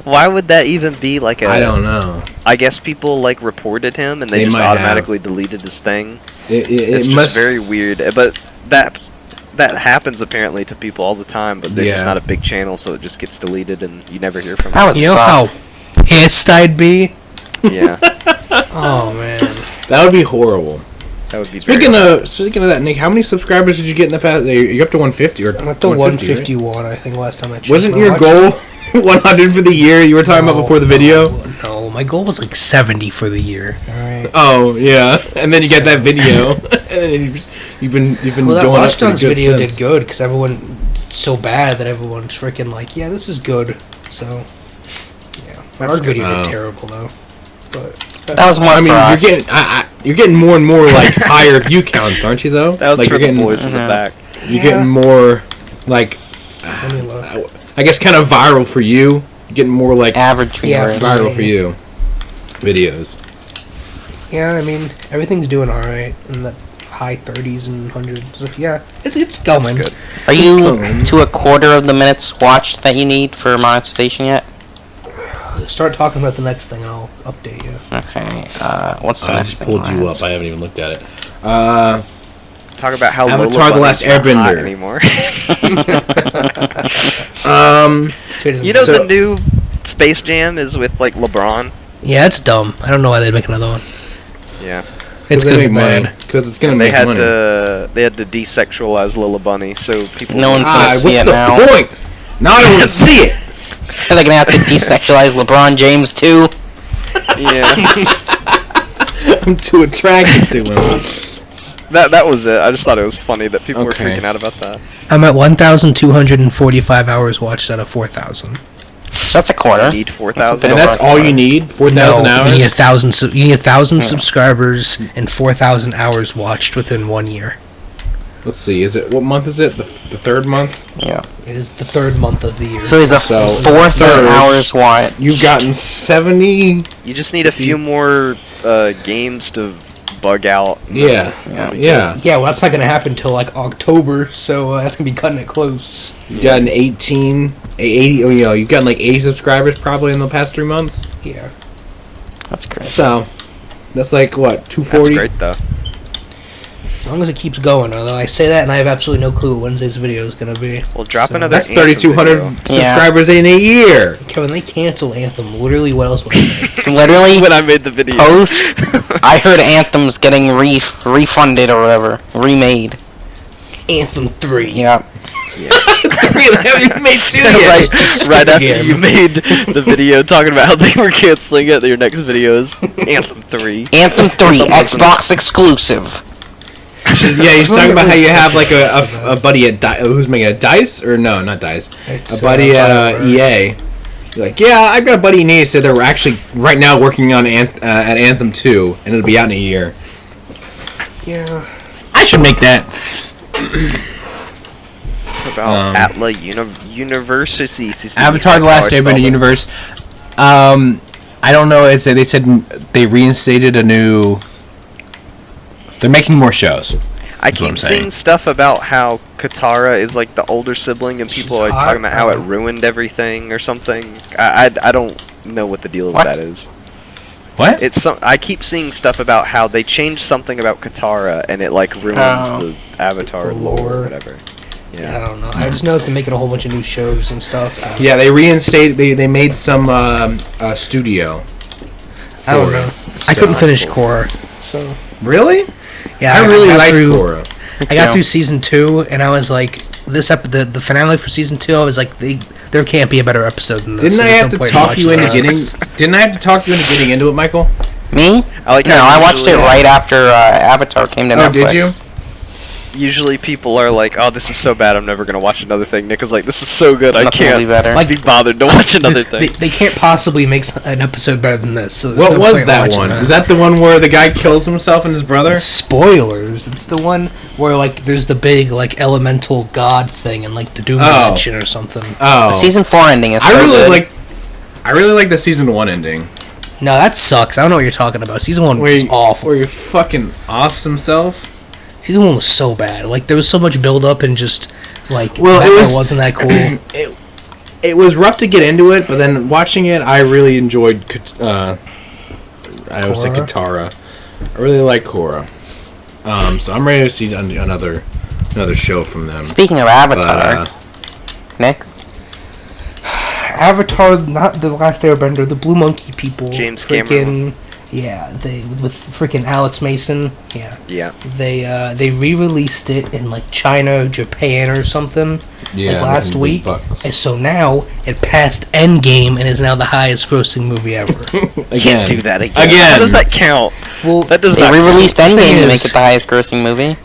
why would that even be like a? I don't know. I guess people like reported him and they just might have. automatically deleted his thing. It It's just must. very weird, but that that happens apparently to people all the time, but they're just Yeah. not a big channel, so it just gets deleted and you never hear from That them. would You know suck. how pissed I'd be? Yeah, Oh, man. That would be horrible. that would be. Speaking very of that, Nick, how many subscribers did you get in the past? You're up to 150 or I'm at the 150, right? 151, I think, last time I checked. Wasn't my your watch. goal 100 for the year? You were talking about before the video. No, my goal was like 70 for the year. All right. Oh yeah, and then you get that video, and then you've been Well, that going Watch up pretty Dogs good video since. did good because everyone it's so bad that everyone's freaking like, yeah, this is good. So, yeah, my That's art video good. did terrible though. But That was more I mean, for you're us. getting more and more like higher view counts, aren't you? Though, That was like for the boys in the Mhm. back. You're Yeah. getting more like let me look. I guess kind of viral for you. You're getting more like Average Yeah, viewers. viral for you videos. Yeah, I mean, everything's doing all right in the high 30s and hundreds. Yeah, it's going. That's good. Are you coming. to a quarter of the minutes watched that you need for monetization yet? Start talking about the next thing, and I'll update you. Okay. What's the I next just thing? pulled you Lance? up. I haven't even looked at it. Talk about how Avatar: Lola The Last Bunny's not hot Airbender. anymore. You You know So- the new Space Jam is with like LeBron. Yeah, it's dumb. I don't know why they'd make another one. Yeah, It's gonna gonna be make money bad. because it's gonna and they make had money. to desexualize Lola Bunny, so people. No one's gonna Ah, see what's it the now. point? Now I don't want to see it. Are they gonna have to desexualize LeBron James too? Yeah, I'm too attracted to him. that was it. I just thought it was funny that people were Okay. freaking out about that. I'm at 1,245 hours watched out of 4,000. So that's a quarter. Need 4,000. And that's all you need? 4,000 No, hours? you need 1,000. You need 1,000 subscribers and 4,000 hours watched within 1 year. Let's see. Is it what month is it? The third month? Yeah. It is the third month of the year. So he's a So, 4,000 third. hours watch. You've gotten 70. You just need a few more games to bug out. Yeah. Yeah. Yeah. Yeah, well, that's not gonna happen until like October, so that's gonna be cutting it close. You've gotten 80. Oh, you've gotten like 80 subscribers probably in the past 3 months. Yeah. That's crazy. So that's like what, That's 240? great though. As long as it keeps going, although I say that and I have absolutely no clue what Wednesday's video is gonna be. Well, drop So- another. That's Anthem 3,200 video. Yeah. subscribers in a year. Kevin, they canceled Anthem. Literally, what else would I say? Literally, When I made the video. post, I heard Anthem's getting refunded or whatever, remade. Anthem 3. Yeah. Really haven't even made two right, yet. right after game. you made the video talking about how they were canceling it, your next video is Anthem 3. Anthem 3, Anthem wasn't- Xbox exclusive. Yeah, he's talking about how you have like a buddy at who's making a Dice or no, not Dice, It's, a buddy at BioWare. EA. You're like, yeah, I got a buddy in EA said they're actually right now working on at Anthem 2, and it'll be out in a year. Yeah. I should make that. About Atla University. Avatar: The Last Airbender universe. I don't know. They said they reinstated a new. They're making more shows. I That's what I'm keep saying. seeing stuff about how Katara is like the older sibling, and people She's are hot, talking about how it huh? ruined everything or something. I don't know what the deal with What? that is. What? It's some. I keep seeing stuff about how they changed something about Katara, and it like ruins Oh. the Avatar The lore or lore. whatever. I Yeah. don't know. I just know they're making a whole bunch of new shows and stuff. and Yeah, they reinstated. They made some studio. I don't for know. it. I So- couldn't finish Korra. So Really? yeah, I really got like through- Korra. I got through season 2, and I was like, the finale for season 2. I was like, there can't be a better episode than this. Didn't I There's have no to point talk you watching into this. getting? Didn't I have to talk you into getting into it, Michael? Me? I like. No, how I watched it usually- right after Avatar came to Oh, Netflix. did you? Usually people are like, "Oh, this is so bad. I'm never gonna watch another thing." Nick is like, "This is so good. I Nothing will be can't better. Like- be bothered to watch another thing." They can't possibly make an episode better than this. So there's What no was point that watching one? this. Is that the one where the guy kills himself and his brother? Spoilers. It's the one where like there's the big like elemental god thing in like the Doom Oh. Mansion or something. Oh, The season 4 ending is I so really good. I really like the season 1 ending. No, that sucks. I don't know what you're talking about. Season 1 Where was he, awful. Where he fucking offs himself. Season 1 was so bad. Like there was so much build up and just like Well, it was- wasn't that cool. It was rough to get into it, but then watching it, I really enjoyed. I would say Korra? Katara. I really like Korra. So I'm ready to see another another show from them. Speaking of Avatar, Nick? Avatar, not the Last Airbender, the Blue Monkey people. James Cameron. Yeah, they with freaking Alex Mason. Yeah. Yeah. They re-released it in like China, Japan, or something. Yeah, like last big week, bucks. and so now it passed Endgame and is now the highest-grossing movie ever. Can't do that again. Again. How does that count? Well, That does They not re-released count. Endgame to make is- it the highest grossing movie.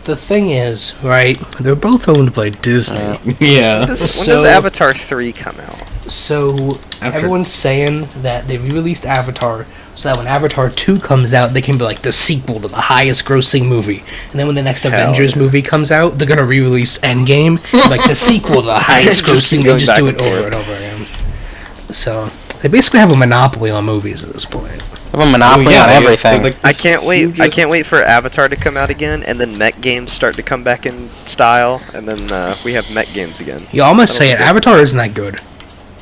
the thing is, right? They're both owned by Disney. Yeah. When does So- Avatar 3 come out? So After- everyone's saying that they re-released Avatar so that when Avatar 2 comes out, they can be like the sequel to the highest grossing movie. And then when the next Avengers yeah. movie comes out, they're gonna re-release Endgame, like the sequel to the highest Just grossing. keep They going just back do it and over forth. and over again. So they basically have a monopoly on movies at this point. They have a monopoly on everything. I can't wait. I can't wait for Avatar to come out again, and then mech games start to come back in style, and then we have mech games again. Yeah, I'm gonna say it. That'll be good. Avatar isn't that good.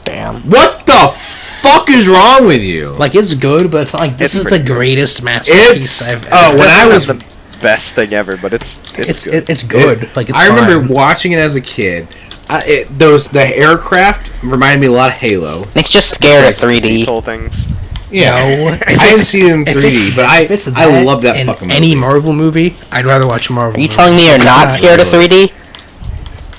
Damn. What the fuck is wrong with you? Like it's good, but it's not like this It's is the pretty good. greatest masterpiece It's- I've ever. oh, It's when I definitely was- not the best thing ever, but it's good. It's good. Like it's I remember fine. watching it as a kid. The aircraft reminded me a lot of Halo. Nick's just scared of These 3D. whole things. Yeah, No, I didn't see it in 3D, but I love that in fucking movie. any Marvel movie, I'd rather watch a Marvel. Are you movie. telling me you're It's not scared of 3D?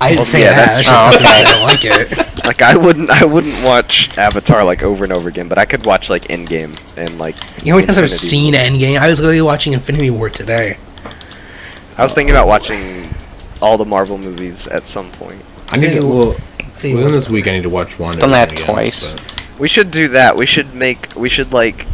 I didn't Well, say yeah, that. that's That's true. just Oh, I don't like it. Like I wouldn't watch Avatar like over and over again, but I could watch like Endgame and like. You know, you guys have Infinity seen Endgame. I was literally watching Infinity War today. I was thinking about watching all the Marvel movies at some point. I need to. Well, Infinity within War. this week, I need to watch Wandavision Done that again, twice. but- We should do that. We should like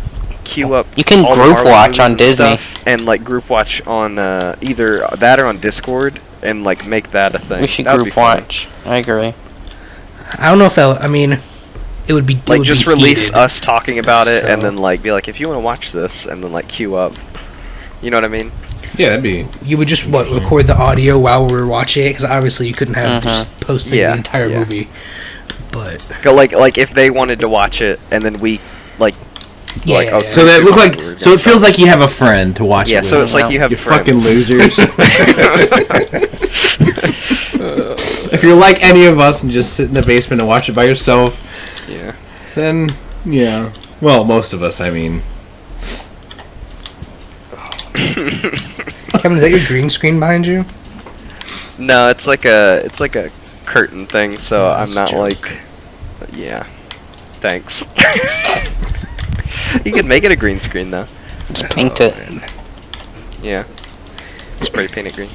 queue up. You can all the group Marvel watch movies on and Disney. stuff, and like group watch on either that or on Discord, and like make that a thing. We should That would be group fun. watch. I agree. I don't know if that. I mean, it would be it Like would just be release heated. us talking about it, and So- then like be like, if you want to watch this, and then like queue up. You know what I mean? Yeah, that'd be. You would just record the audio while we were watching it because obviously you couldn't have just posting Yeah, the entire yeah. movie. But Go like if they wanted to watch it, and then we like. Yeah, like, yeah, oh, yeah. So that look like. afterwards So and it feels stuff. like you have a friend to watch. Yeah, it so with. it's like you have You friends. fucking losers. If you're like any of us and just sit in the basement and watch it by yourself, Yeah. then yeah. Well, most of us, I mean. Kevin, is that your green screen behind you? No, it's like a curtain thing, so I'm That's a not joke. like. Yeah. Thanks. You could make it a green screen though. Just paint it. Yeah. Spray paint it green.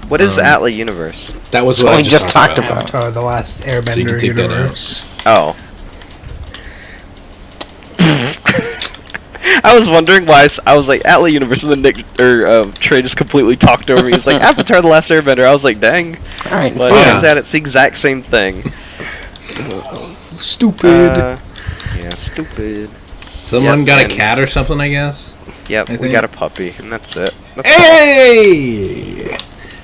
What is Atlas Universe? That was That's what what I we just talked about. Avatar: The Last So you can Airbender take that out. universe. Oh. I was wondering why I was like Atlas Universe, and then Nick or Trey just completely talked over me. He's like Avatar: The Last Airbender. I was like, dang. Alright. But Yeah. it turns out it's the exact same thing. Stupid. Yeah, stupid. Someone Yep, got a and- cat or something, I guess. Yep, I we think- got a puppy, and that's it. That's all. Hey!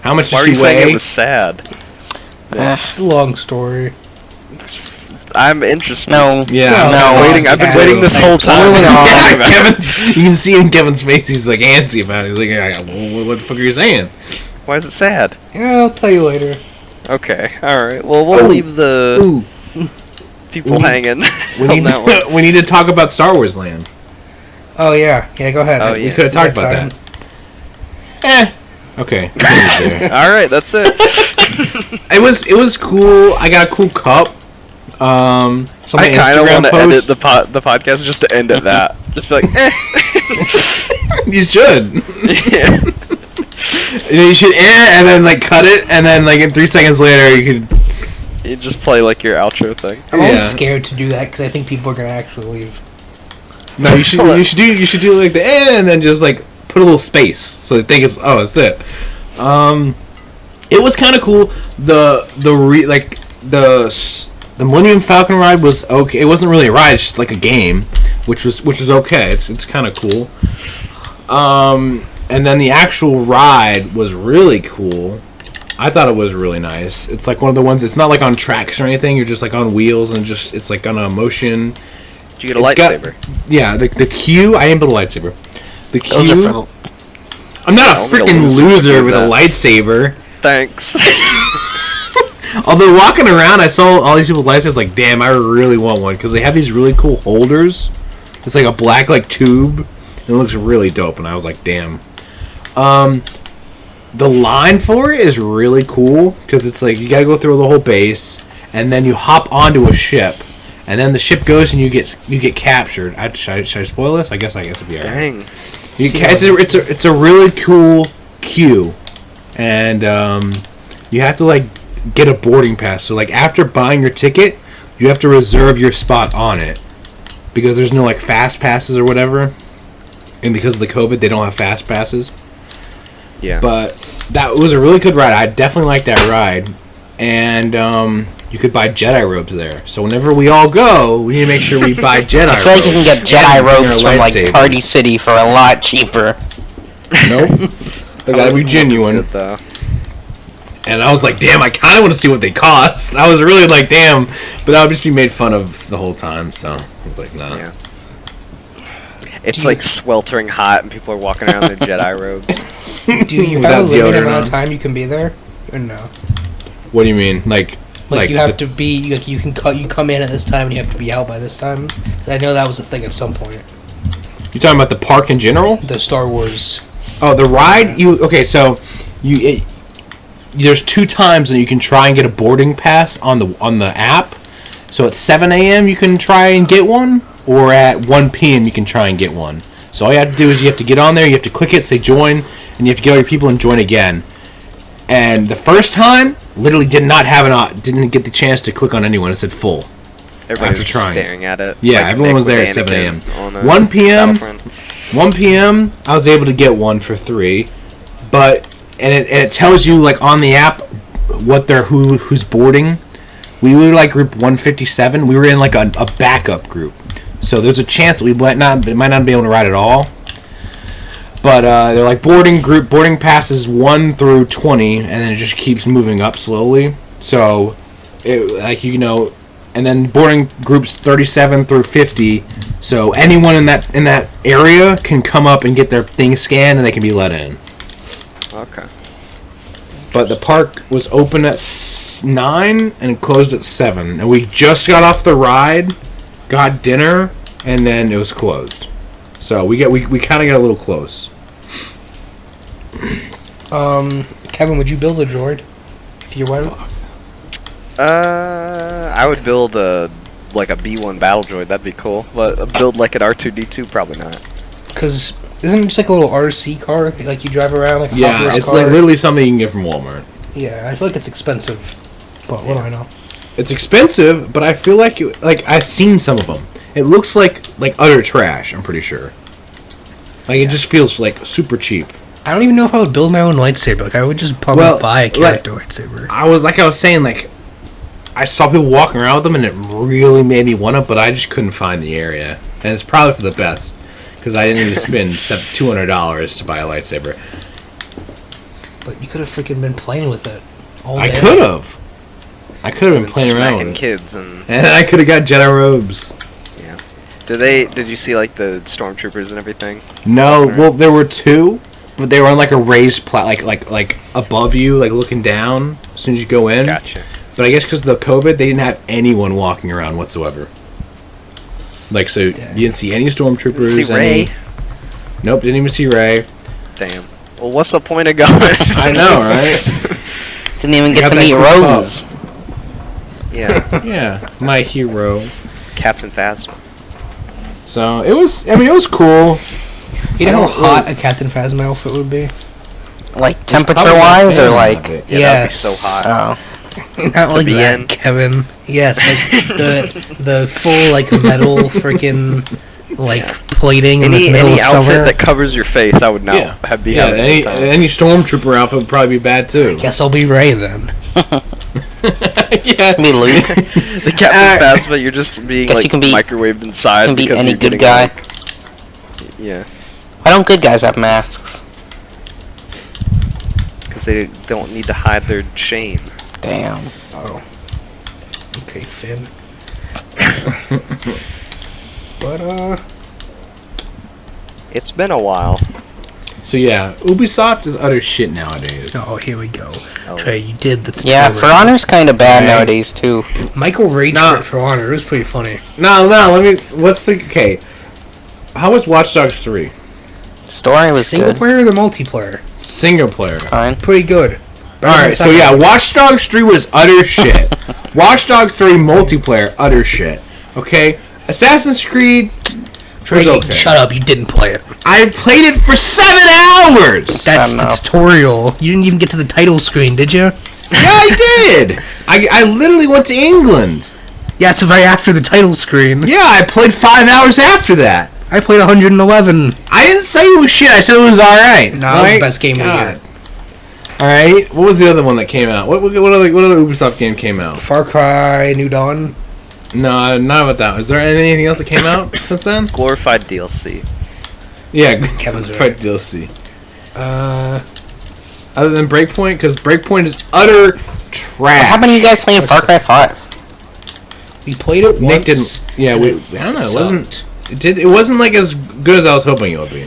How much Why does were she you saying weigh? it was sad? It's a long story. I'm interested. No. Yeah, Well, no. I've been Yeah, waiting this whole time. Moving on. Yeah, Kevin's, you can see in Kevin's face, he's like antsy about it. He's like, yeah, what the fuck are you saying? Why is it sad? Yeah, I'll tell you later. Okay, alright. Well, we'll Oh. leave the Ooh, people We- hanging we on need, that one. we need to talk about Star Wars Land. Oh yeah, go ahead. Oh, We yeah. could have talked about Time. that. Okay. we'll leave it there. Alright, that's it. It was cool. I got a cool cup. I Somebody kind of Instagram want to edit post. the podcast just to end at that. Just be like, You should. yeah. You should and then like cut it, and then like in 3 seconds later you could. You just play like your outro thing. I'm always Yeah. scared to do that because I think people are gonna actually leave. No, you should do like the and then just like put a little space so they think it's it's it. It was kind of cool. The Millennium Falcon ride was okay. It wasn't really a ride; it's just like a game, which was okay. It's kind of cool. And then the actual ride was really cool. I thought it was really nice. It's like one of the ones. It's not like on tracks or anything. You're just like on wheels and it's like on a motion. Did you get a It's got- lightsaber? Yeah, the Q. I didn't put a lightsaber. The Those are Q. for I'm not a freaking loser with a lightsaber. Thanks. Although walking around, I saw all these people with lightsabers. Like, damn, I really want one because they have these really cool holders. It's like a black tube. And it looks really dope. And I was like, damn. The line for it is really cool because it's like you gotta go through the whole base, and then you hop onto a ship, and then the ship goes and you get captured. Should I spoil this? I guess it'd be alright. Dang. It's a really cool queue, and you have to get a boarding pass. So after buying your ticket, you have to reserve your spot on it because there's no fast passes or whatever, and because of the COVID, they don't have fast passes. Yeah. But that was a really good ride. I definitely liked that ride, and you could buy Jedi robes there. So whenever we all go, we need to make sure we buy Jedi robes. I feel like you can get Jedi robes from Party City for a lot cheaper. Nope. They gotta be genuine. Good, though. And I was like, damn, I kind of want to see what they cost. I was really like, damn. But that would just be made fun of the whole time, so I was like, nah. Yeah. It's sweltering hot and people are walking around in their Jedi robes. Do you have a limited amount of time you can be there? Or no? What do you mean? Like you have to be, you come in at this time and you have to be out by this time? I know that was a thing at some point. You talking about the park in general? The Star Wars. Oh, the ride? There's 2 times that you can try and get a boarding pass on the app. So at 7 a.m. you can try and get one, or at 1 p.m. you can try and get one. So all you have to do is you have to get on there, you have to click it, say join, and you have to get all your people and join again. And the first time, literally didn't get the chance to click on anyone. It said full. Everybody was just staring at it. Yeah, everyone was there at 7 a.m. 1 p.m. I was able to get one for 3, but it tells you on the app who's boarding. We were group 157. We were in a backup group, so there's a chance that we might not be able to ride at all. But they're boarding passes 1 through 20, and then it just keeps moving up slowly. So, and then boarding groups 37 through 50. So anyone in that area can come up and get their thing scanned, and they can be let in. Okay. But the park was open at 9 and closed at 7, and we just got off the ride, got dinner, and then it was closed. So we kind of got a little close. Kevin, would you build a droid if you were? I would build a B1 battle droid. That'd be cool. But build an R2D2, probably not. Because isn't it just a little RC car you drive around a yeah, Hot Wheels it's car? literally something you can get from Walmart. Yeah, I feel like it's expensive. But what do I know? It's expensive, but I feel like I've seen some of them. It looks like utter trash. I'm pretty sure. It just feels super cheap. I don't even know if I would build my own lightsaber. I would just probably buy a character lightsaber. I was saying, I saw people walking around with them, and it really made me want it, but I just couldn't find the area. And it's probably for the best, because I didn't even spend $200 to buy a lightsaber. But you could have freaking been playing with it all day. I could have been playing around with it. Kids and I could have got Jedi robes. Yeah. Did you see the stormtroopers and everything? No, well there were 2. But they were on a raised like above you, looking down as soon as you go in. Gotcha. But I guess because of the COVID, they didn't have anyone walking around whatsoever. So you didn't see any stormtroopers. Didn't see Rey. Nope, didn't even see Rey. Damn. Well, what's the point of going? I know, right? Didn't even get to meet Rose. Yeah. Yeah, my hero, Captain Phasma. So it was cool. You know how hot a Captain Phasma outfit would be? Temperature-wise, or Yeah, that'd be so hot. Oh. Not like that, in. Kevin. Yeah, it's the full metal freaking plating in the middle of summer. Any outfit that covers your face, I would not be having a good time. Any stormtrooper outfit would probably be bad too. I guess I'll be Rey then. Yeah, me Luke. The Captain Phasma, you're just being microwaved inside because any you're good guy. Yeah. Why don't good guys have masks? Because they don't need to hide their shame. Damn. Oh. Okay, Finn. But it's been a while. So yeah, Ubisoft is utter shit nowadays. Oh, here we go. Oh. Trey, you did the Yeah, tutorial. For Honor's kind of bad Right. nowadays too. Michael rage Nah. quit For Honor. It was pretty funny. No, let me. Okay. How was Watch Dogs 3? Story was Single good. player or the multiplayer? Single player. Fine. Pretty good. Alright, so yeah, Watch Dogs 3 was utter shit. Watch Dogs 3 multiplayer, utter shit. Okay? Assassin's Creed Trey, was okay. shut up. You didn't play it. I played it for 7 hours! That's the enough. tutorial. You didn't even get to the title screen, did you? Yeah, I did! I literally went to England. Yeah, it's right after the title screen. Yeah, I played 5 hours after that. I played 111. I didn't say it was shit, I said it was alright. No, it was the best game of the year. Alright, what was the other one that came out? What other Ubisoft game came out? Far Cry New Dawn. No, not about that. Is there anything else that came out since then? Glorified DLC. Yeah, Kevin's Fight right. DLC. Uh, Other than Breakpoint, because Breakpoint is utter trash. How many of you guys playing Far Cry 5? we played it Nick once. didn't. Yeah, and I it don't know. It sucked. wasn't. It wasn't like as good as I was hoping it would be.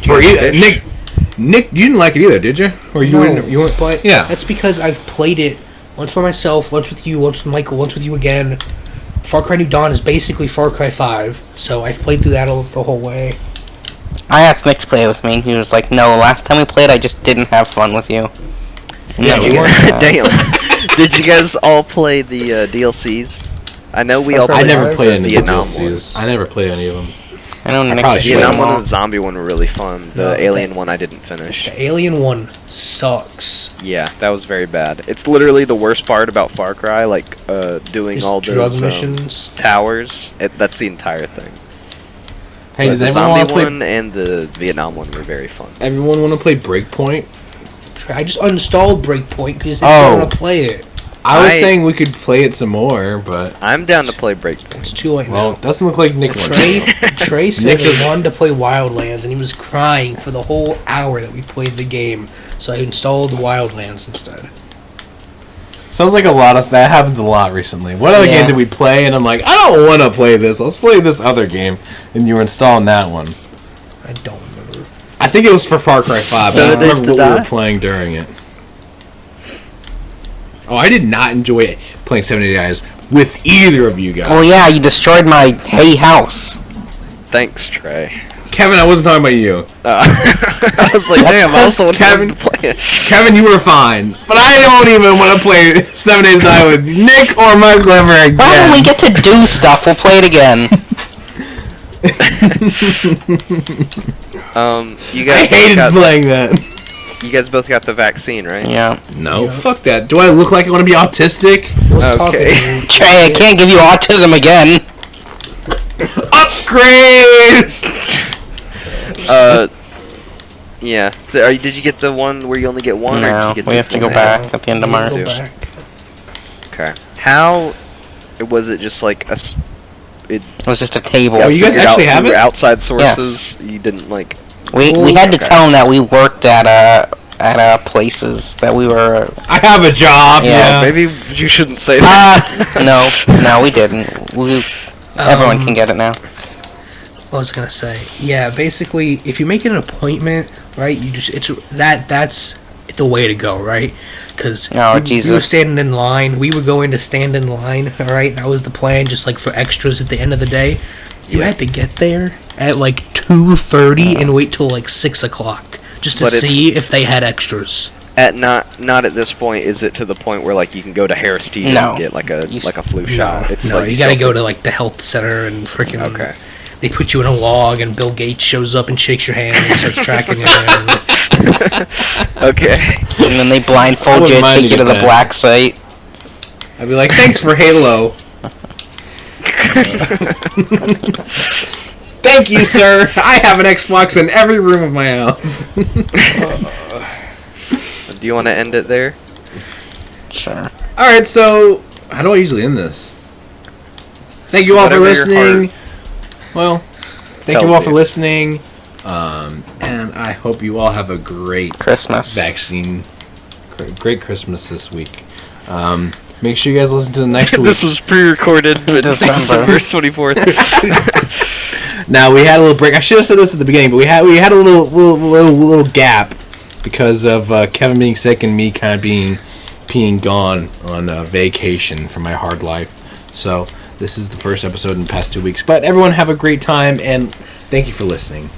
For Fish? Nick, you didn't like it either, did you? Or you No, weren't? You weren't. but Yeah. that's because I've played it once by myself, once with you, once with Michael, once with you again. Far Cry New Dawn is basically Far Cry 5, so I've played through that the whole way. I asked Nick to play with me, and he was like, "No, last time we played, I just didn't have fun with you." And Yeah, then we we- weren't- Damn. Did you guys all play the DLCs? I know we all Far I Cry played never five? played any of the Vietnam DLCs. ones. I never played any of them. I know Nick probably played should. Vietnam them one all. and the zombie one were really fun. The No, alien one I didn't finish. The Alien one sucks. Yeah, that was very bad. It's literally the worst part about Far Cry, like doing There's all drug those missions. towers. That's the entire thing. Hey, But does the everyone want zombie to play? one and the Vietnam one were very fun. Everyone want to play Breakpoint? I just uninstalled Breakpoint because I Oh. didn't want to play it. I was I- saying we could play it some more, but I'm down to play Breakpoint. It's too late well, now. it doesn't look like Nick. Trey said Nick he is- wanted to play Wildlands, and he was crying for the whole hour that we played the game. So I installed Wildlands instead. Sounds like a lot of that happens a lot recently. What other Yeah. game did we play? And I'm like, I don't want to play this. Let's play this other game. And you were installing that one. I don't remember. I think it was for Far Cry 5. So I don't it is remember to what we die? were playing during it. Oh, I did not enjoy playing 70 Days with either of you guys. Well, yeah, you destroyed my hay house. Thanks, Trey. Kevin, I wasn't talking about you. I was like, damn, I was the one who Kevin- wanted to play it. Kevin, you were fine. But I don't even want to play 7 Days Die with Nick or Michael ever again. Well, when we get to do stuff, we'll play it again. You I guys hated got, playing that. you guys both got the vaccine, right? Yeah. No, Yeah. fuck that. Do I look like I want to be autistic? I was Okay. talking to you. Trey, I can't give you autism again. Upgrade! Yeah. So, did you get the one where you only get one, or did No, you get we the have to go one? back at the end of Go March. too. back. Okay. How was it? Just like It was just a table. Oh, you guys figured actually out have through it? outside sources. You didn't like. We had to Okay. tell them that we worked at places that we were. I have a job. Yeah. Yeah. Maybe you shouldn't say that. No, we didn't. Everyone can get it now. What was I gonna say? Yeah, basically, if you make an appointment, right, you just that's the way to go, right? Because Oh, we were Jesus. standing in line. We were going to stand in line. All right, that was the plan. Just like for extras at the end of the day, you had to get there at like 2:30 and wait till like 6:00 just to But it's- see if they had extras. At not at this point. Is it to the point where like you can go to Harris Teeter No. and get like a You- flu shot? It's no, like you gotta go to like the health center and freaking. Okay. They put you in a log, and Bill Gates shows up and shakes your hand and starts tracking it. Okay. And then they blindfold wouldn't you and mind take you to to get the that. black site. I'd be like, thanks for Halo. Thank you, sir. I have an Xbox in every room of my house. Do you want to end it there? Sure. Alright, so how do I usually end this? Thank you all for Whatever your listening. Well, thank you tells all for you. listening. And I hope you all have a great Christmas. vaccine. Great Christmas this week. Make sure you guys listen to the next week. This was pre-recorded, but December. December 24th. Now we had a little break. I should have said this at the beginning, but we had a little gap because of Kevin being sick and me kind of being gone on vacation from my hard life. So this is the first episode in the past 2 weeks. But everyone have a great time, and thank you for listening.